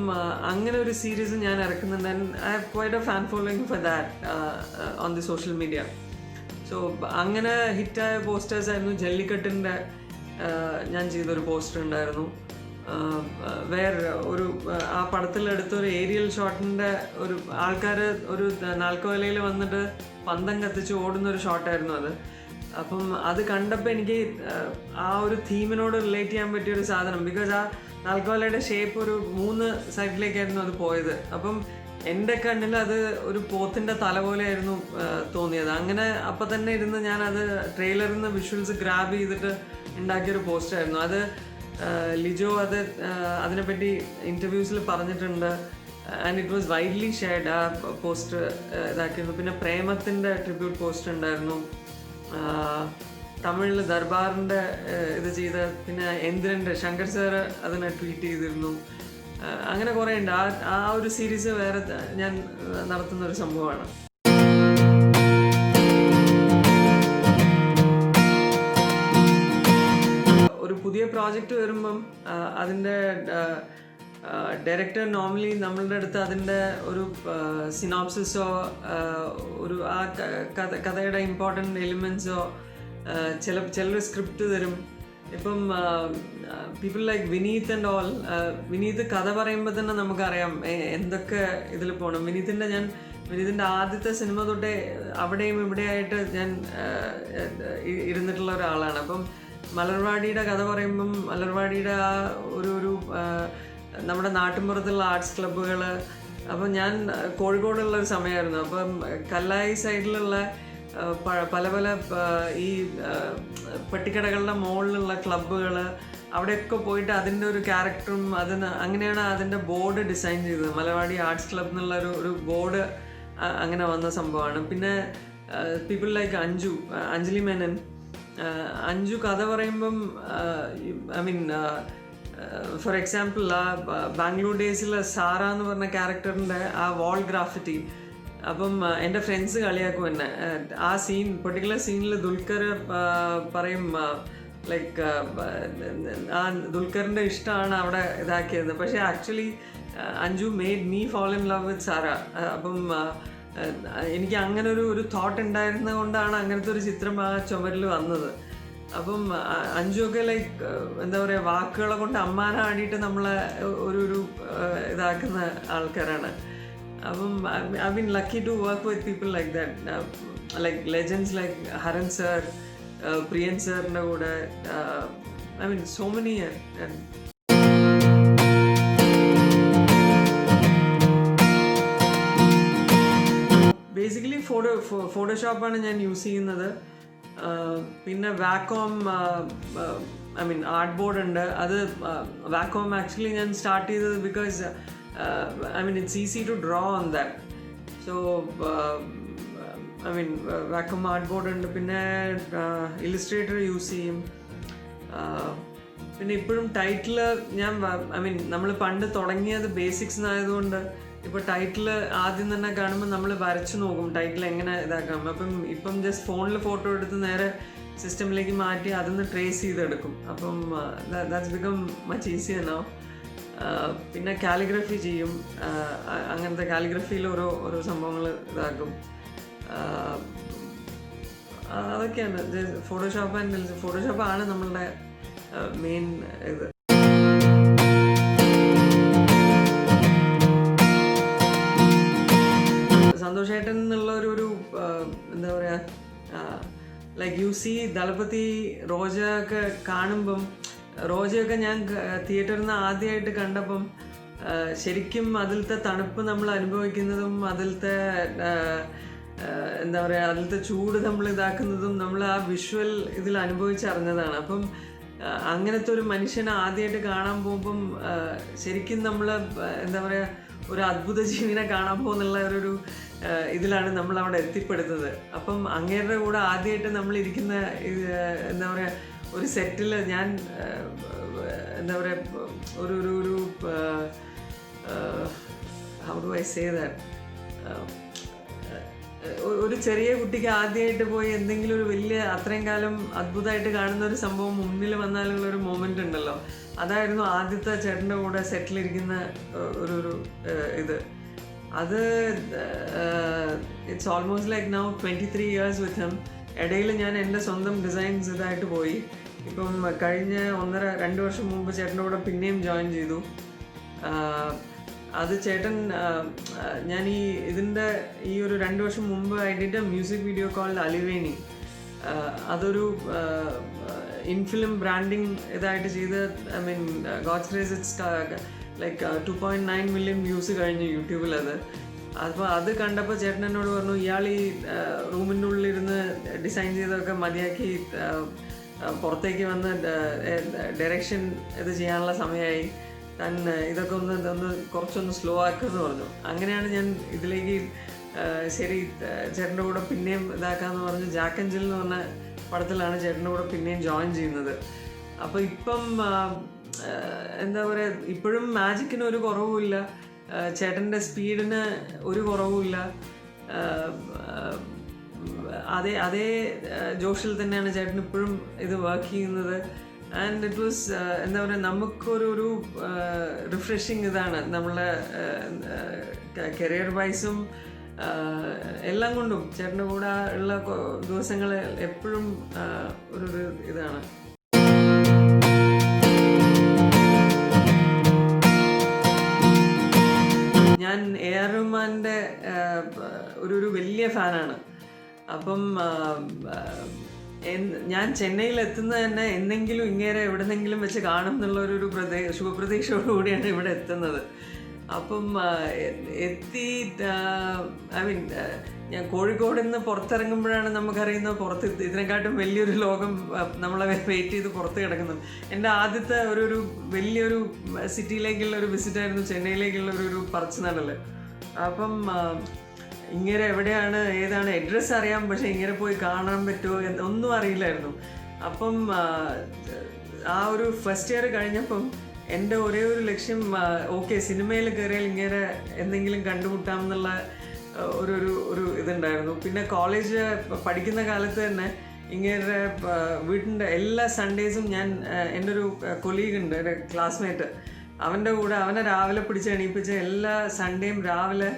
അങ്ങനെ ഒരു സീരീസ് ഞാൻ ഇറക്കുന്നുണ്ട്. And I have quite a fan following for that on the social media. So അങ്ങനെ ഹിറ്റായ പോസ്റ്റേഴ്സ് ആയിരുന്നു. ജല്ലിക്കെട്ടിൻ്റെ ഞാൻ ചെയ്തൊരു പോസ്റ്റർ ഉണ്ടായിരുന്നു. വേറെ ഒരു ആ പടത്തിലെടുത്തൊരു ഏരിയൽ ഷോട്ടിൻ്റെ ഒരു ആൾക്കാർ ഒരു നാൽക്കോലയിൽ വന്നിട്ട് പന്തം കത്തിച്ച് ഓടുന്നൊരു ഷോട്ടായിരുന്നു അത്. അപ്പം അത് കണ്ടപ്പോൾ എനിക്ക് ആ ഒരു തീമിനോട് റിലേറ്റ് ചെയ്യാൻ പറ്റിയൊരു സാധനം. ബിക്കോസ് ആ നാൽക്കോലയുടെ ഷേപ്പ് ഒരു 3 സൈഡിലേക്കായിരുന്നു അത് പോയത്. അപ്പം എൻ്റെ കണ്ണിൽ അത് ഒരു പോത്തിൻ്റെ തല പോലെയായിരുന്നു തോന്നിയത്. അങ്ങനെ അപ്പം തന്നെ ഇരുന്ന് ഞാനത് ട്രെയിലറിൽ നിന്ന് വിഷ്വൽസ് ഗ്രാബ് ചെയ്തിട്ട് ഉണ്ടാക്കിയൊരു പോസ്റ്ററായിരുന്നു അത്. ലിജോ അതിനെപ്പറ്റി ഇൻ്റർവ്യൂസിൽ പറഞ്ഞിട്ടുണ്ട്. And it was widely shared. ആ പോസ്റ്റർ ഇതാക്കിയിരുന്നു. പിന്നെ പ്രേമത്തിൻ്റെ ട്രിബ്യൂട്ട് പോസ്റ്റർ ഉണ്ടായിരുന്നു. തമിഴിൽ ദർബാറിൻ്റെ ഇത് ചെയ്ത, പിന്നെ എന്തിരൻ്റെ ശങ്കർ സാർ അതിനെ ട്വീറ്റ് ചെയ്തിരുന്നു. അങ്ങനെ കുറേ ഉണ്ട്. ആ ഒരു സീരീസ് വേറെ ഞാൻ നടത്തുന്ന ഒരു സംഭവമാണ്. ഒരു പുതിയ പ്രോജക്റ്റ് വരുമ്പം അതിൻ്റെ ഡയറക്ടർ നോർമലി നമ്മളുടെ അടുത്ത് അതിൻ്റെ ഒരു സിനോപ്സിസോ ഒരു ആ കഥയുടെ ഇമ്പോർട്ടൻ്റ് എലിമെൻറ്റ്സോ ചിലർ സ്ക്രിപ്റ്റ് തരും. ഇപ്പം people like Vineeth and all. Vineeth കഥ പറയുമ്പോൾ തന്നെ നമുക്കറിയാം എന്തൊക്കെ ഇതിൽ പോകണം. വിനീതിൻ്റെ ആദ്യത്തെ സിനിമ തൊട്ടേ അവിടെയും ഇവിടെയായിട്ട് ഞാൻ ഇരുന്നിട്ടുള്ള ഒരാളാണ്. അപ്പം മലർവാടിയുടെ കഥ പറയുമ്പം മലർവാടിയുടെ ആ ഒരു നമ്മുടെ നാട്ടിൻപുറത്തുള്ള ആർട്സ് ക്ലബ്ബുകൾ. അപ്പം ഞാൻ കോഴിക്കോടുള്ള ഒരു സമയമായിരുന്നു. അപ്പം കല്ലായി സൈഡിലുള്ള പല പല ഈ പെട്ടിക്കടകളുടെ മുകളിലുള്ള ക്ലബ്ബുകൾ, അവിടെയൊക്കെ പോയിട്ട് അതിൻ്റെ ഒരു ക്യാരക്ടറും അങ്ങനെയാണ് അതിൻ്റെ ബോർഡ് ഡിസൈൻ ചെയ്തത്. മലർവാടി ആർട്സ് ക്ലബ് എന്നുള്ള ഒരു ബോർഡ് അങ്ങനെ വന്ന സംഭവമാണ്. പിന്നെ പീപ്പിൾ ലൈക്ക് അഞ്ജലി മേനൻ. അഞ്ജു കഥ പറയുമ്പം ഐ മീൻ ഫോർ എക്സാമ്പിൾ ആ ബാംഗ്ലൂർ ഡേയ്സിലെ സാറ എന്ന് പറഞ്ഞ ക്യാരക്ടറിൻ്റെ ആ വാൾ ഗ്രാഫിറ്റി. അപ്പം എൻ്റെ ഫ്രണ്ട്സ് കളിയാക്കും എന്നെ. ആ പെർട്ടിക്കുലർ സീനിൽ ദുൽഖർ പറയും ലൈക്ക് ആ ദുൽഖറിൻ്റെ ഇഷ്ടമാണ് അവിടെ ഇതാക്കിയത്. പക്ഷേ actually Anju made me fall in love with Sara. അപ്പം എനിക്ക് അങ്ങനെ ഒരു തോട്ട് ഉണ്ടായിരുന്നത് കൊണ്ടാണ് അങ്ങനത്തെ ഒരു ചിത്രം ആ ചുമരിൽ വന്നത്. അപ്പം അഞ്ജുവൊക്കെ ലൈക്ക് എന്താ പറയുക, വാക്കുകളെ കൊണ്ട് അമ്മാനാടിയിട്ട് നമ്മളെ ഒരു ഇതാക്കുന്ന ആൾക്കാരാണ്. അപ്പം I been lucky to work with people like that, like legends like Haran sir, Priyan സാറിൻ്റെ കൂടെ. I mean so many. Basically ഫോട്ടോഷോപ്പാണ് ഞാൻ യൂസ് ചെയ്യുന്നത്. പിന്നെ Wacom, I mean art board ഉണ്ട്. അത് വാക്കോം ആക്ച്വലി ഞാൻ സ്റ്റാർട്ട് ചെയ്തത് because I mean it's easy to draw on that. So I mean vacuum artboard ഉണ്ട്. പിന്നെ ഇല്ലുസ്ട്രേറ്റർ യൂസ് ചെയ്യും. പിന്നെ ഇപ്പോഴും ടൈറ്റിൽ ഞാൻ ഐ മീൻ നമ്മൾ പണ്ട് തുടങ്ങിയത് ബേസിക്സ് ആയതുകൊണ്ട് ഇപ്പോൾ ടൈറ്റിൽ ആദ്യം തന്നെ കാണുമ്പോൾ നമ്മൾ വരച്ചു നോക്കും ടൈറ്റിൽ എങ്ങനെ ഇതാക്കാം. ഇപ്പം ജസ്റ്റ് ഫോണിൽ ഫോട്ടോ എടുത്ത് നേരെ സിസ്റ്റമിലേക്ക് മാറ്റി അതൊന്ന് ട്രേസ് ചെയ്തെടുക്കും. അപ്പം that's become much easier now. പിന്നെ കാലിഗ്രഫി ചെയ്യും. അങ്ങനത്തെ കാലിഗ്രഫിയിൽ ഓരോ സംഭവങ്ങൾ ഇതാക്കും. അതൊക്കെയാണ് ഫോട്ടോഷോപ്പാണ് നമ്മളുടെ മെയിൻ ഇത്. സന്തോഷേട്ടൻ എന്നുള്ള ഒരു എന്താ പറയുക, like you C Thalapathy Roja ഒക്കെ കാണുമ്പം, റോജയൊക്കെ ഞാൻ തിയേറ്ററിൽ നിന്ന് ആദ്യമായിട്ട് കണ്ടപ്പം ശരിക്കും അതിലത്തെ തണുപ്പ് നമ്മൾ അനുഭവിക്കുന്നതും അതിലത്തെ എന്താ പറയുക അതിലത്തെ ചൂട് നമ്മൾ ഇതാക്കുന്നതും നമ്മൾ ആ വിഷ്വൽ ഇതിൽ അനുഭവിച്ചറിഞ്ഞതാണ്. അപ്പം അങ്ങനത്തെ ഒരു മനുഷ്യനെ ആദ്യമായിട്ട് കാണാൻ പോകുമ്പം ശരിക്കും നമ്മൾ എന്താ പറയുക ഒരു അത്ഭുത ജീവിനെ കാണാൻ പോകുന്നുള്ള ഒരു ഇതിലാണ് നമ്മൾ അവിടെ എത്തിപ്പെടുന്നത്. അപ്പം അങ്ങേരുടെ കൂടെ ആദ്യമായിട്ട് നമ്മളിരിക്കുന്ന എന്താ പറയുക ഒരു സെറ്റിൽ ഞാൻ എന്താ പറയുക ഒരു how do I say that, ഒരു ചെറിയ കുട്ടിക്ക് ആദ്യമായിട്ട് പോയി എന്തെങ്കിലും ഒരു വലിയ അത്രയും കാലം അത്ഭുതമായിട്ട് കാണുന്ന ഒരു സംഭവം മുന്നിൽ വന്നാലുള്ള ഒരു മൊമെൻ്റ് ഉണ്ടല്ലോ, അതായിരുന്നു ആദ്യത്തെ ചേട്ടൻ്റെ കൂടെ സെറ്റിലിരിക്കുന്ന ഒരു ഇത്. അത് it's almost like now 23 years with him. ഇടയിൽ ഞാൻ എൻ്റെ സ്വന്തം ഡിസൈൻസ് ഇതായിട്ട് പോയി. ഇപ്പം കഴിഞ്ഞ 1.5-2 വർഷം മുമ്പ് ചേട്ടൻ്റെ കൂടെ പിന്നെയും ജോയിൻ ചെയ്തു. അത് ചേട്ടൻ ഞാൻ ഇതിൻ്റെ ഒരു 2 വർഷം മുമ്പ് I did a music video called Aliveni. അതൊരു ഇൻഫിലിം ബ്രാൻഡിങ് ഇതായിട്ട് ചെയ്ത് I mean God's grace it's like 2.9 million views കഴിഞ്ഞു യൂട്യൂബിൽ. അപ്പോൾ അത് കണ്ടപ്പോൾ ചേട്ടൻ എന്നോട് പറഞ്ഞു, ഇയാൾ ഈ റൂമിൻ്റെ ഉള്ളിലിരുന്ന് ഡിസൈൻ ചെയ്തൊക്കെ മതിയാക്കി പുറത്തേക്ക് വന്ന് ഡയറക്ഷൻ ഇത് ചെയ്യാനുള്ള സമയമായി. താൻ ഇതൊക്കെ ഒന്ന് കുറച്ചൊന്ന് സ്ലോ ആക്കുമെന്ന് പറഞ്ഞു. അങ്ങനെയാണ് ഞാൻ ഇതിലേക്ക് ശരി ചേട്ടൻ്റെ കൂടെ പിന്നെയും ഇതാക്കാമെന്ന് പറഞ്ഞ് ജാക്ക് ആൻഡ് ജിൽ എന്ന് പറഞ്ഞ പടത്തിലാണ് ചേട്ടൻ്റെ കൂടെ പിന്നെയും ജോയിൻ ചെയ്യുന്നത്. അപ്പോൾ ഇപ്പം എന്താ പറയുക, ഇപ്പോഴും മാജിക്കിന് ഒരു കുറവുമില്ല, ചേട്ടൻ്റെ സ്പീഡിന് ഒരു കുറവുമില്ല. അതേ ജോഷിൽ തന്നെയാണ് ചേട്ടൻ ഇപ്പോഴും ഇത് വർക്ക് ചെയ്യുന്നത്. ആൻഡ് ഇറ്റ് വാസ് എന്താ പറയുക, നമുക്കൊരു റിഫ്രഷിങ് ഇതാണ് നമ്മളുടെ കരിയർ വൈസും എല്ലാം കൊണ്ടും ചേട്ടൻ്റെ കൂടെ ഉള്ള ദിവസങ്ങൾ എപ്പോഴും ഒരു ഇതാണ്. ഞാൻ എ ആർ റഹ്മാൻ്റെ ഒരു വലിയ ഫാനാണ്. അപ്പം ഞാൻ ചെന്നൈയിൽ എത്തുന്നത് തന്നെ എന്തെങ്കിലും ഇങ്ങേരെ എവിടെന്നെങ്കിലും വെച്ച് കാണും എന്നുള്ള ഒരു ശുഭപ്രതീക്ഷയോടുകൂടിയാണ് ഇവിടെ എത്തുന്നത്. അപ്പം എത്തി ഐ മീൻ ഞാൻ കോഴിക്കോട് നിന്ന് പുറത്തിറങ്ങുമ്പോഴാണ് നമുക്കറിയുന്ന പുറത്ത് ഇതിനെക്കാട്ടും വലിയൊരു ലോകം നമ്മളെ വെയിറ്റ് ചെയ്ത് പുറത്ത് കിടക്കുന്നത്. എൻ്റെ ആദ്യത്തെ ഒരു വലിയൊരു സിറ്റിയിലേക്കുള്ള ഒരു വിസിറ്റായിരുന്നു ചെന്നൈയിലേക്കുള്ള ഒരു പറച്ച് നടൽ. അപ്പം ഇങ്ങനെ എവിടെയാണ് ഏതാണ് അഡ്രസ്സ് അറിയാം, പക്ഷെ ഇങ്ങനെ പോയി കാണാൻ പറ്റുമോ ഒന്നും അറിയില്ലായിരുന്നു. അപ്പം ആ ഒരു ഫസ്റ്റ് ഇയർ കഴിഞ്ഞപ്പം എൻ്റെ ഒരേ ഒരു ലക്ഷ്യം, ഓക്കെ സിനിമയിൽ കയറിയാൽ ഇങ്ങനെ എന്തെങ്കിലും കണ്ടുമുട്ടാം എന്നുള്ള ഒരു ഇതുണ്ടായിരുന്നു. പിന്നെ കോളേജ് പഠിക്കുന്ന കാലത്ത് തന്നെ ഇങ്ങനെ വീട്ടിൻ്റെ എല്ലാ സൺഡേസും ഞാൻ എൻ്റെ ഒരു കൊളീഗ് ഉണ്ട്, എൻ്റെ ക്ലാസ്മേറ്റ്, അവൻ്റെ കൂടെ അവനെ രാവിലെ പിടിച്ച് എണീപ്പിച്ച് എല്ലാ സൺഡേയും രാവിലെ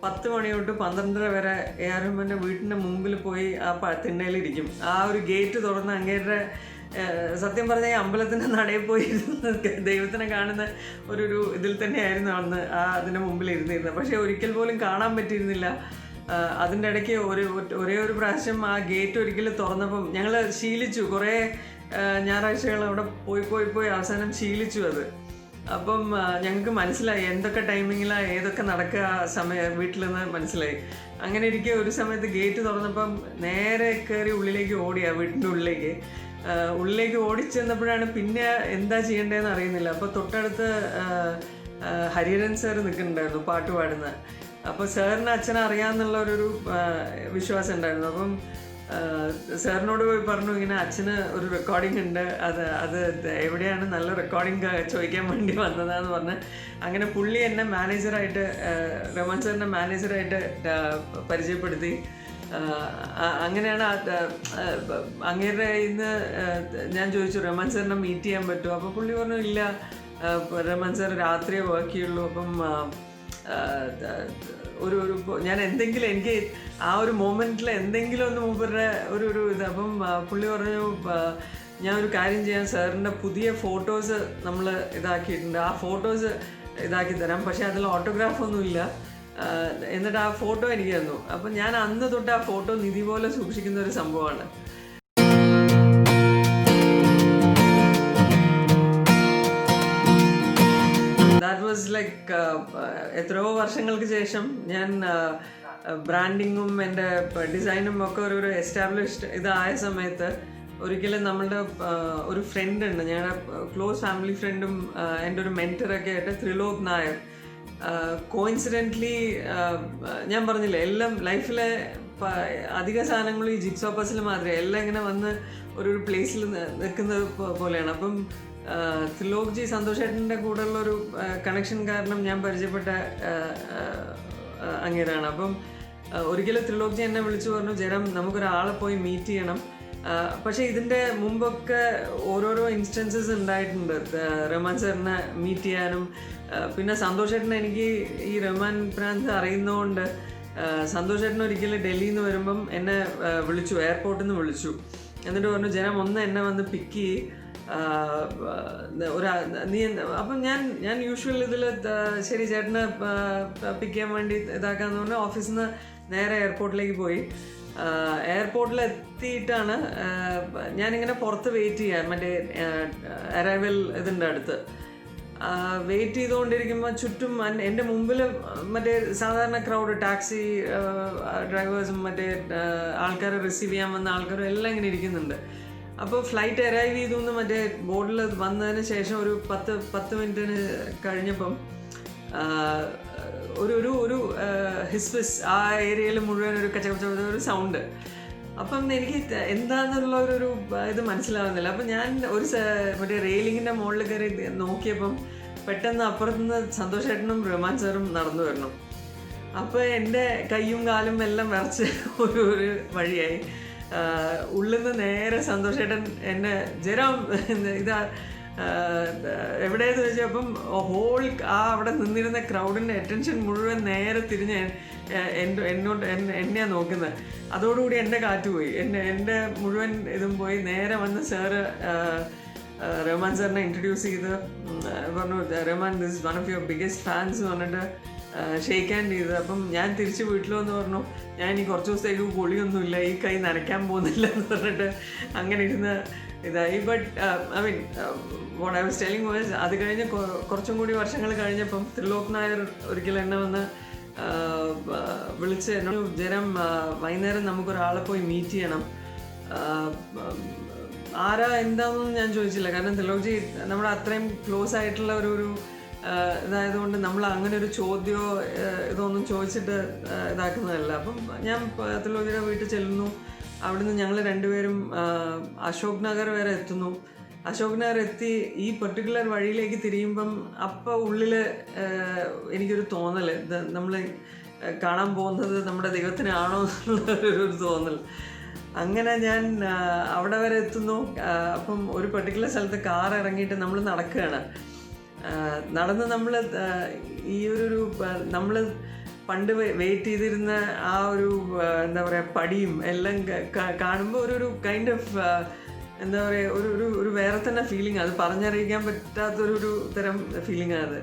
10 മണി തൊട്ട് 12:30 വരെ എ ആർ റഹ്മാൻ്റെ വീട്ടിൻ്റെ മുമ്പിൽ പോയി ആ തിണ്ണയിലിരിക്കും. ആ ഒരു ഗേറ്റ് തുറന്ന് അങ്ങേരുടെ സത്യം പറഞ്ഞാൽ അമ്പലത്തിൻ്റെ നടയിൽ പോയി ദൈവത്തിനെ കാണുന്ന ഒരു ഇതിൽ തന്നെയായിരുന്നു അന്ന് അതിൻ്റെ മുമ്പിൽ ഇരുന്നിരുന്നത്. പക്ഷേ ഒരിക്കൽ പോലും കാണാൻ പറ്റിയിരുന്നില്ല. അതിൻ്റെ ഇടയ്ക്ക് ഒരേ ഒരു പ്രാവശ്യം ആ ഗേറ്റ് ഒരിക്കൽ തുറന്നപ്പം ഞങ്ങൾ ശീലിച്ചു, കുറേ ഞായറാഴ്ചകൾ അവിടെ പോയി അവസാനം ശീലിച്ചു അത്. അപ്പം ഞങ്ങൾക്ക് മനസ്സിലായി എന്തൊക്കെ ടൈമിങ്ങിലാണ് ഏതൊക്കെ നടക്കുക വീട്ടിൽ നിന്ന് മനസ്സിലായി. അങ്ങനെ ഇരിക്കെ ഒരു സമയത്ത് ഗേറ്റ് തുറന്നപ്പം നേരെ കയറി ഉള്ളിലേക്ക് ഓടിയാ വീട്ടിൻ്റെ ഉള്ളിലേക്ക് ഓടിച്ചെന്നപ്പോഴാണ് പിന്നെ എന്താ ചെയ്യേണ്ടതെന്ന് അറിയുന്നില്ല. അപ്പോൾ തൊട്ടടുത്ത് ഹരിഹരൻ സാർ നിൽക്കുന്നുണ്ടായിരുന്നു പാട്ട് പാടുന്ന. അപ്പോൾ സാറിന് അച്ഛനെ അറിയാമെന്നുള്ള ഒരു വിശ്വാസം ഉണ്ടായിരുന്നു. അപ്പം സാറിനോട് പോയി പറഞ്ഞു, ഇങ്ങനെ അച്ഛന് ഒരു റെക്കോർഡിംഗ് ഉണ്ട്, അത് എവിടെയാണ് നല്ല റെക്കോർഡിംഗ് ചോദിക്കാൻ വേണ്ടി വന്നതാന്ന് പറഞ്ഞ് അങ്ങനെ പുള്ളി എന്നെ മാനേജറായിട്ട്, റഹ്മാൻ സാറിൻ്റെ മാനേജറായിട്ട് പരിചയപ്പെടുത്തി. അങ്ങനെയാണ് അങ്ങേരുടെ ഇന്ന് ഞാൻ ചോദിച്ചു റഹ്മാൻ സാറിനെ മീറ്റ് ചെയ്യാൻ പറ്റുമോ? അപ്പോൾ പുള്ളി പറഞ്ഞു ഇല്ല, റഹ്മാൻ സാർ രാത്രിയേ വർക്ക് ചെയ്യുള്ളൂ. അപ്പം ഞാൻ എന്തെങ്കിലും എനിക്ക് ആ ഒരു മൊമെൻറ്റിൽ എന്തെങ്കിലും ഒന്ന് മൂപ്പരുടെ ഒരു ഇത്. അപ്പം പുള്ളി പറഞ്ഞു, ഞാൻ ഒരു കാര്യം ചെയ്യാം, സാറിൻ്റെ പുതിയ ഫോട്ടോസ് നമ്മൾ ഇതാക്കിയിട്ടുണ്ട്, ആ ഫോട്ടോസ് ഇതാക്കി തരാം, പക്ഷേ അതിൽ ഓട്ടോഗ്രാഫൊന്നുമില്ല. എന്നിട്ട് ആ ഫോട്ടോ എനിക്ക് തന്നു. അപ്പം ഞാൻ അന്ന് തൊട്ട് ആ ഫോട്ടോ നിധി പോലെ സൂക്ഷിക്കുന്ന ഒരു സംഭവമാണ്. ദാറ്റ് വാസ് ലൈക്ക് എത്രയോ വർഷങ്ങൾക്ക് ശേഷം ഞാൻ ബ്രാൻഡിങ്ങും എൻ്റെ ഡിസൈനും ഒക്കെ ഒരു എസ്റ്റാബ്ലിഷ്ഡ് ഇതായ സമയത്ത് ഒരിക്കലും നമ്മളുടെ ഒരു ഫ്രണ്ട് ഉണ്ട്, ഞങ്ങളുടെ ക്ലോസ് ഫാമിലി ഫ്രണ്ടും എൻ്റെ ഒരു മെൻറ്ററൊക്കെ ആയിട്ട് ത്രിലോക് നായർ. കോയിൻസിഡൻ്റ്ലി ഞാൻ പറഞ്ഞില്ലേ, എല്ലാം ലൈഫിലെ അധിക സാധനങ്ങളും ഈ ജിക്സോ പസിൽ മാത്രമേ എല്ലാം ഇങ്ങനെ വന്ന് ഒരു പ്ലേസിൽ നിൽക്കുന്നത് പോലെയാണ്. അപ്പം ത്രിലോക് ജി സന്തോഷേട്ടൻ്റെ കൂടെയുള്ളൊരു കണക്ഷൻ കാരണം ഞാൻ പരിചയപ്പെട്ട അങ്ങേരാണ്. അപ്പം ഒരിക്കലും ത്രിലോക് ജി എന്നെ വിളിച്ചു പറഞ്ഞു, ജയറാം നമുക്കൊരാളെ പോയി മീറ്റ് ചെയ്യണം. പക്ഷേ ഇതിൻ്റെ മുമ്പൊക്കെ ഓരോരോ ഇൻസ്റ്റൻസസ് ഉണ്ടായിട്ടുണ്ട് റഹ്മാൻ സാറിനെ മീറ്റ് ചെയ്യാനും. പിന്നെ സന്തോഷേട്ടനെ എനിക്ക് ഈ റഹ്മാൻ പ്രാന്ത് അറിയുന്നതുകൊണ്ട് സന്തോഷേട്ടൻ ഒരിക്കലും ഡൽഹിയിൽ നിന്ന് വരുമ്പം എന്നെ വിളിച്ചു, എയർപോർട്ടിൽ നിന്ന് വിളിച്ചു. എന്നിട്ട് പറഞ്ഞു, ജനം ഒന്ന് എന്നെ വന്ന് പിക്ക് ചെയ്യ്, നീ. അപ്പം ഞാൻ യൂഷ്വൽ ഇതിൽ ശരി ചേട്ടനെ പിക്ക് ചെയ്യാൻ വേണ്ടി ഇതാക്കാന്ന് പറഞ്ഞ് ഓഫീസിൽ നിന്ന് നേരെ എയർപോർട്ടിലേക്ക് പോയി. എയർപോർട്ടിലെത്തിയിട്ടാണ് ഞാനിങ്ങനെ പുറത്ത് വെയിറ്റ് ചെയ്യാൻ, മറ്റേ അറൈവൽ ഇതിൻ്റെ അടുത്ത് വെയിറ്റ് ചെയ്തുകൊണ്ടിരിക്കുമ്പോൾ ചുറ്റും എൻ്റെ മുമ്പിൽ മറ്റേ സാധാരണ ക്രൗഡ്, ടാക്സി ഡ്രൈവേഴ്സും മറ്റേ ആൾക്കാരെ റിസീവ് ചെയ്യാൻ വന്ന ആൾക്കാരും എല്ലാം ഇങ്ങനെ ഇരിക്കുന്നുണ്ട്. അപ്പോൾ ഫ്ലൈറ്റ് അറൈവ് ചെയ്തു എന്ന് മറ്റേ ബോർഡിൽ വന്നതിന് ശേഷം ഒരു 10 മിനിറ്റിന് കഴിഞ്ഞപ്പം ഒരു ഒരു ഒരു ഹിസ്പിസ് ആ ഏരിയയിൽ മുഴുവൻ ഒരു കച്ചവച്ച ഒരു സൗണ്ട്. അപ്പം എനിക്ക് എന്താണെന്നുള്ള ഒരു ഇത് മനസ്സിലാവുന്നില്ല. അപ്പം ഞാൻ ഒരു മറ്റേ റെയിലിങ്ങിൻ്റെ മുകളിൽ കയറി നോക്കിയപ്പം പെട്ടെന്ന് അപ്പുറത്തുനിന്ന് സന്തോഷേട്ടനും റഹ്മാൻ സാറും നടന്നു വരണം. അപ്പോൾ എൻ്റെ കയ്യും കാലും എല്ലാം വിറച്ച് ഒരു വഴിയായി. ഉള്ളിൽ നിന്ന് നേരെ സന്തോഷേട്ടൻ എന്നെ ജയറാം ഇതാ എവിടെയെന്ന് ചോദിച്ചപ്പം ഹോൾ അവിടെ നിന്നിരുന്ന ക്രൗഡിൻ്റെ അറ്റൻഷൻ മുഴുവൻ നേരെ തിരിഞ്ഞ് എന്നെയാണ് നോക്കുന്നത്. അതോടുകൂടി എൻ്റെ കാറ്റ് പോയി, എൻ്റെ മുഴുവൻ ഇതും പോയി. നേരെ വന്ന് സാറ് റഹ്മാൻ സാറിനെ ഇൻട്രൊഡ്യൂസ് ചെയ്ത് പറഞ്ഞു, Rahman this is one of your biggest fans എന്ന് പറഞ്ഞിട്ട് ഷെയ്ക്ക് ഹാൻഡ് ചെയ്ത്. അപ്പം ഞാൻ തിരിച്ച് വീട്ടിൽ വന്ന് പറഞ്ഞു, ഞാൻ ഇനി കുറച്ച് ദിവസത്തേക്ക് പൊളിയൊന്നുമില്ല, ഈ കൈ നനയ്ക്കാൻ പോകുന്നില്ല എന്ന് പറഞ്ഞിട്ട് അങ്ങനെ ഇരുന്ന് ഇതായി. But I mean what I was telling was, അത് കഴിഞ്ഞ് കുറച്ചും കൂടി വർഷങ്ങൾ കഴിഞ്ഞപ്പം ത്രിലോക് നായർ ഒരിക്കലും എന്നെ വന്ന് വിളിച്ച് എന്നോട്, ജയറാം വൈകുന്നേരം നമുക്കൊരാളെ പോയി മീറ്റ് ചെയ്യണം. ആരാ എന്താണെന്നൊന്നും ഞാൻ ചോദിച്ചില്ല, കാരണം ത്രിലോക്ജി നമ്മുടെ അത്രയും ക്ലോസ് ആയിട്ടുള്ള ഒരു ഇതായതുകൊണ്ട് നമ്മൾ അങ്ങനെ ഒരു ചോദ്യമോ ഇതൊന്നും ചോദിച്ചിട്ട് ഇതാക്കുന്നതല്ല. അപ്പം ഞാൻ ത്രിലോക്ജിയുടെ വീട്ടിൽ ചെല്ലുന്നു. അവിടുന്ന് ഞങ്ങൾ രണ്ടുപേരും അശോക് നഗർ വരെ എത്തുന്നു. അശോക് നഗർ എത്തി ഈ പെർട്ടിക്കുലർ വഴിയിലേക്ക് തിരിയുമ്പം അപ്പം ഉള്ളിൽ എനിക്കൊരു തോന്നൽ, ഇത് നമ്മൾ കാണാൻ പോകുന്നത് നമ്മുടെ ദൈവത്തിനാണോ എന്നുള്ളൊരു തോന്നൽ. അങ്ങനെ ഞാൻ അവിടെ വരെ എത്തുന്നു. അപ്പം ഒരു പെർട്ടിക്കുലർ സ്ഥലത്ത് കാർ ഇറങ്ങിയിട്ട് നമ്മൾ നടക്കുകയാണ്. നടന്ന് നമ്മൾ ഈ നമ്മൾ പണ്ട് വെയിറ്റ് ചെയ്തിരുന്ന ആ ഒരു എന്താ പറയുക പടിയും എല്ലാം കാണുമ്പോൾ ഒരു കൈൻഡ് ഓഫ് എന്താ പറയുക ഒരു വേറെ തന്നെ ഫീലിംഗ്. അത് പറഞ്ഞറിയിക്കാൻ പറ്റാത്തൊരു തരം ഫീലിംഗാണ് അത്.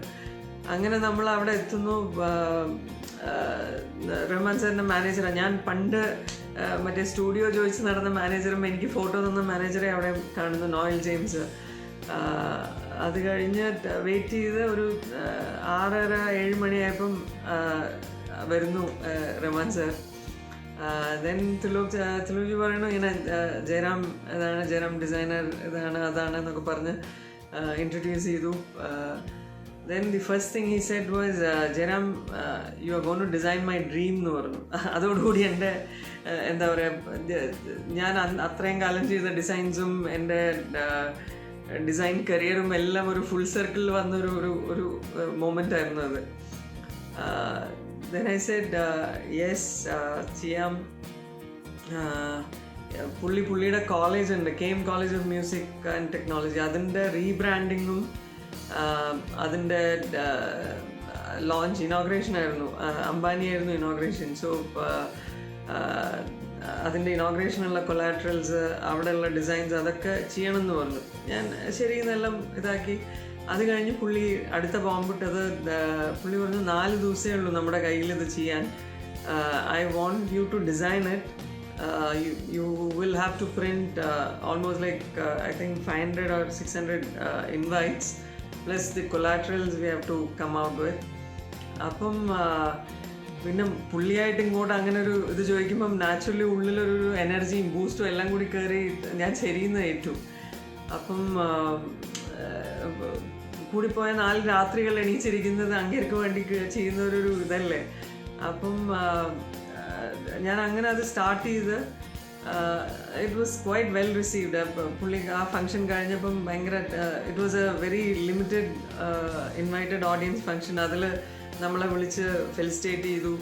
അങ്ങനെ നമ്മൾ അവിടെ എത്തുന്നു. റഹ്മാൻ സാറിൻ്റെ മാനേജറാണ്. ഞാൻ പണ്ട് മറ്റേ സ്റ്റുഡിയോ ചോദിച്ച് നടന്ന മാനേജറും എനിക്ക് ഫോട്ടോ തന്ന മാനേജറെ അവിടെ കാണുന്നു, നോയൽ ജെയിംസ്. അത് കഴിഞ്ഞ് വെയിറ്റ് ചെയ്ത് ഒരു 6:30-7 മണിയായപ്പം വരുന്നു റഹ്മാൻ സാർ. ദെൻ ത്രിലോക്ജി പറയണു ഇങ്ങനെ, ജയറാം ഇതാണ്, ജയറാം ഡിസൈനർ ഇതാണ് അതാണ് എന്നൊക്കെ പറഞ്ഞ് ഇൻട്രൊഡ്യൂസ് ചെയ്തു. Then the first thing he said was, Jayaram you are going to design my dream എന്ന് പറഞ്ഞു. അതോടുകൂടി എൻ്റെ എന്താ പറയുക, ഞാൻ അത്രയും കാലം ചെയ്ത ഡിസൈൻസും എൻ്റെ ഡിസൈൻ കരിയറും എല്ലാം ഒരു ഫുൾ സർക്കിളിൽ വന്നൊരു ഒരു മൊമെൻ്റ് ആയിരുന്നു അത്. ദെൻ ഐ സെഡ് യെസ് ചെയ്യാം. പുള്ളിയുടെ കോളേജ് ഉണ്ട്, KM college of music and technology, അതിൻ്റെ റീബ്രാൻഡിങ്ങും അതിൻ്റെ ലോഞ്ച് ഇനോഗ്രേഷൻ ആയിരുന്നു. അംബാനിയായിരുന്നു ഇനോഗ്രേഷൻ. സോ അതിൻ്റെ ഇനോഗ്രേഷനുള്ള കൊളാട്രൽസ്, അവിടെയുള്ള ഡിസൈൻസ് അതൊക്കെ ചെയ്യണമെന്ന് പറഞ്ഞു. ഞാൻ ശരി എന്നെല്ലാം ഇതാക്കി. അത് കഴിഞ്ഞ് പുള്ളി അടുത്ത ബോംബിട്ടത്, പുള്ളി പറഞ്ഞു 4 ദിവസമേ ഉള്ളൂ നമ്മുടെ കയ്യിൽ ഇത് ചെയ്യാൻ. I want you to design it. You will have to print almost like I think 500 or 600 invites plus the collaterals we have to come out with. അപ്പം പിന്നെ പുള്ളിയായിട്ട് ഇങ്ങോട്ട് അങ്ങനെ ഒരു ഇത് ചോദിക്കുമ്പം നാച്ചുറലി ഉള്ളിലൊരു എനർജിയും ബൂസ്റ്റും എല്ലാം കൂടി കയറി ഞാൻ ശരിയെന്ന് ഏറ്റു. അപ്പം കൂടിപ്പോയ 4 രാത്രികൾ എണീച്ചിരിക്കുന്നത് അങ്ങേർക്ക് വേണ്ടി ചെയ്യുന്ന ഒരു ഇതല്ലേ. അപ്പം ഞാൻ അങ്ങനെ അത് സ്റ്റാർട്ട് ചെയ്ത് it was quite well received. പുള്ളി ആ ഫംഗ്ഷൻ കഴിഞ്ഞപ്പം ഭയങ്കര it was A very limited invited audience function. അതിൽ നമ്മളെ വിളിച്ച് ഫെലിസിറ്റേറ്റ് ചെയ്തു.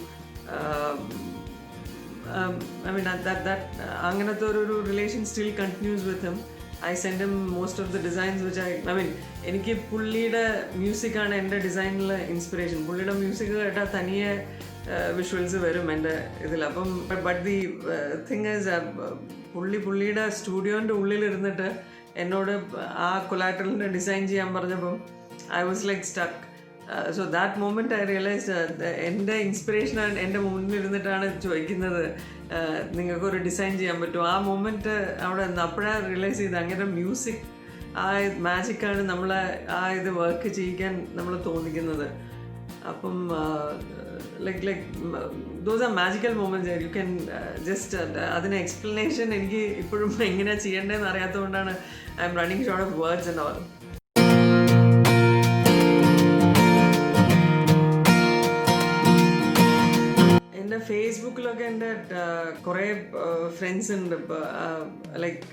ഐ മീൻ ദാറ്റ് അങ്ങനത്തെ ഒരു relation still continuous with him. I send him most of the designs which I mean എനിക്ക് പുള്ളിയുടെ മ്യൂസിക്കാണ് എൻ്റെ ഡിസൈനിലെ ഇൻസ്പിറേഷൻ. പുള്ളിയുടെ മ്യൂസിക് കേട്ടാൽ തനിയെ വിഷ്വൽസ് വരും എൻ്റെ ഇതിൽ. അപ്പം ബട്ട് ദി തിങ് ഈസ് പുള്ളിയുടെ സ്റ്റുഡിയോൻ്റെ ഉള്ളിലിരുന്നിട്ട് എന്നോട് ആ കൊലാറ്ററലിൻ്റെ ഡിസൈൻ ചെയ്യാൻ പറഞ്ഞപ്പം I was like stuck. So that moment I realised എൻ്റെ ഇൻസ്പിറേഷനാണ് എൻ്റെ മുന്നിലിരുന്നിട്ടാണ് ചോദിക്കുന്നത് നിങ്ങൾക്കൊരു ഡിസൈൻ ചെയ്യാൻ പറ്റുമോ. ആ മൊമെൻറ്റ് അവിടെ അപ്പോഴാണ് റിയലൈസ് ചെയ്ത് അങ്ങനെ മ്യൂസിക് ആ മാജിക്കാണ് നമ്മളെ ആ ഇത് വർക്ക് ചെയ്യിക്കാൻ നമ്മൾ തോന്നിക്കുന്നത്. അപ്പം like those are magical moments. You can just അതിന് എക്സ്പ്ലനേഷൻ എനിക്ക് ഇപ്പോഴും എങ്ങനെയാണ് ചെയ്യേണ്ടതെന്ന് അറിയാത്തതുകൊണ്ടാണ് I'm running short of words and all. എൻ്റെ ഫേസ്ബുക്കിലൊക്കെ എൻ്റെ കുറേ ഫ്രണ്ട്സ് ഉണ്ട്. ലൈക്ക്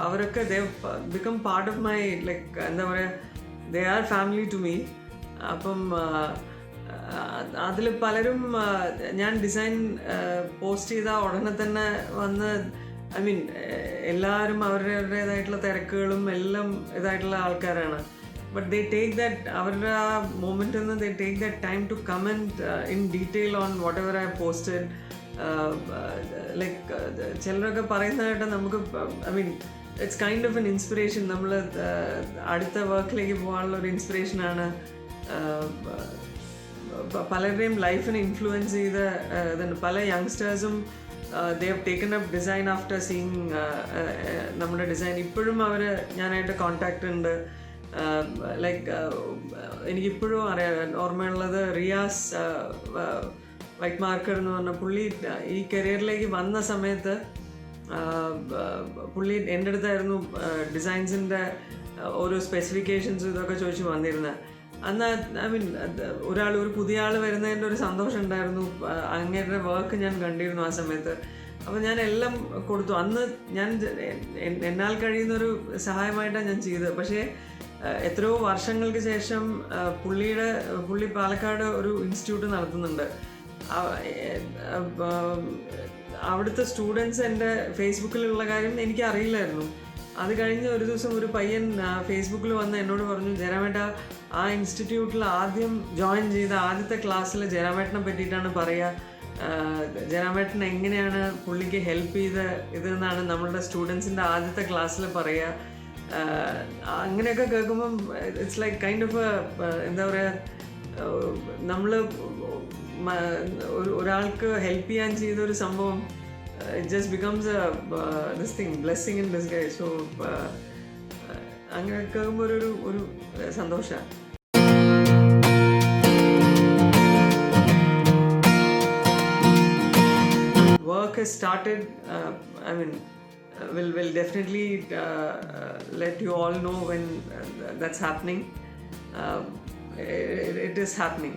അവരൊക്കെ they become part of my like എന്താ പറയുക, they are family to me. അപ്പം അതിൽ പലരും ഞാൻ ഡിസൈൻ പോസ്റ്റ് ചെയ്ത ഉടനെ തന്നെ വന്ന് ഐ മീൻ എല്ലാവരും അവരുടേതായിട്ടുള്ള തിരക്കുകളും എല്ലാം ഇതായിട്ടുള്ള ആൾക്കാരാണ്. ബട്ട് ദേ ടേക്ക് ദാറ്റ് അവരുടെ ആ മൊമെൻറ്റിൽ നിന്ന് they take that time to comment in detail on what ever I posted. Like ചിലരൊക്കെ പറയുന്നതായിട്ട് നമുക്ക് I mean it's kind of an inspiration. നമ്മൾ അടുത്ത വർക്കിലേക്ക് പോകാനുള്ള ഒരു ഇൻസ്പിറേഷനാണ്. പലരുടെയും ലൈഫിനെ ഇൻഫ്ലുവൻസ് ചെയ്ത ഇതുണ്ട്. പല യങ്സ്റ്റേഴ്സും they have taken up design after seeing നമ്മുടെ ഡിസൈൻ. ഇപ്പോഴും അവർ ഞാനായിട്ട് കോണ്ടാക്റ്റ് ഉണ്ട്. ലൈക്ക് എനിക്കിപ്പോഴും അറിയാം, ഓർമ്മയുള്ളത് റിയാസ് വൈറ്റ് മാർക്കർ എന്ന് പറഞ്ഞ പുള്ളി ഈ കരിയറിലേക്ക് വന്ന സമയത്ത് പുള്ളി എൻ്റെ അടുത്തായിരുന്നു ഡിസൈൻസിൻ്റെ ഓരോ സ്പെസിഫിക്കേഷൻസും ഇതൊക്കെ ചോദിച്ച് വന്നിരുന്നത്. അന്ന് ഐ മീൻ ഒരു പുതിയ ആൾ വരുന്നതിൻ്റെ ഒരു സന്തോഷം ഉണ്ടായിരുന്നു. അങ്ങേരുടെ വർക്ക് ഞാൻ കണ്ടിരുന്നു ആ സമയത്ത്. അപ്പോൾ ഞാൻ എല്ലാം കൊടുത്തു. അന്ന് ഞാൻ എന്നാൽ കഴിയുന്നൊരു സഹായമായിട്ടാണ് ഞാൻ ചെയ്തത്. പക്ഷേ എത്രയോ വർഷങ്ങൾക്ക് ശേഷം പുള്ളി പാലക്കാട് ഒരു ഇൻസ്റ്റിറ്റ്യൂട്ട് നടത്തുന്നുണ്ട്. അവിടുത്തെ സ്റ്റുഡൻസ് എൻ്റെ ഫേസ്ബുക്കിലുള്ള കാര്യം എനിക്ക് അറിയില്ലായിരുന്നു. അത് കഴിഞ്ഞ് ഒരു ദിവസം ഒരു പയ്യൻ ഫേസ്ബുക്കിൽ വന്ന് എന്നോട് പറഞ്ഞു, ജയറാമേട്ട ആ ഇൻസ്റ്റിറ്റ്യൂട്ടിൽ ആദ്യം ജോയിൻ ചെയ്ത ആദ്യത്തെ ക്ലാസ്സിൽ ജയറാമേട്ടനെ പറ്റിയിട്ടാണ് പറയുക. ജയറാമേട്ടൻ എങ്ങനെയാണ് പുള്ളിക്ക് ഹെൽപ്പ് ചെയ്ത ഇതെന്നാണ് നമ്മളുടെ സ്റ്റുഡൻസിൻ്റെ ആദ്യത്തെ ക്ലാസ്സിൽ പറയുക. അങ്ങനെയൊക്കെ കേൾക്കുമ്പം ഇറ്റ്സ് ലൈക്ക് കൈൻഡ് ഓഫ് എന്താ പറയുക, നമ്മൾ ഒരാൾക്ക് ഹെൽപ്പ് ചെയ്യാൻ ചെയ്തൊരു സംഭവം it just becomes this thing, blessing in disguise. So അങ്ങനെ കേൾക്കുമ്പോൾ ഒരു സന്തോഷമാണ്. Work has started. I mean, will definitely let you all know when that's happening. It is happening.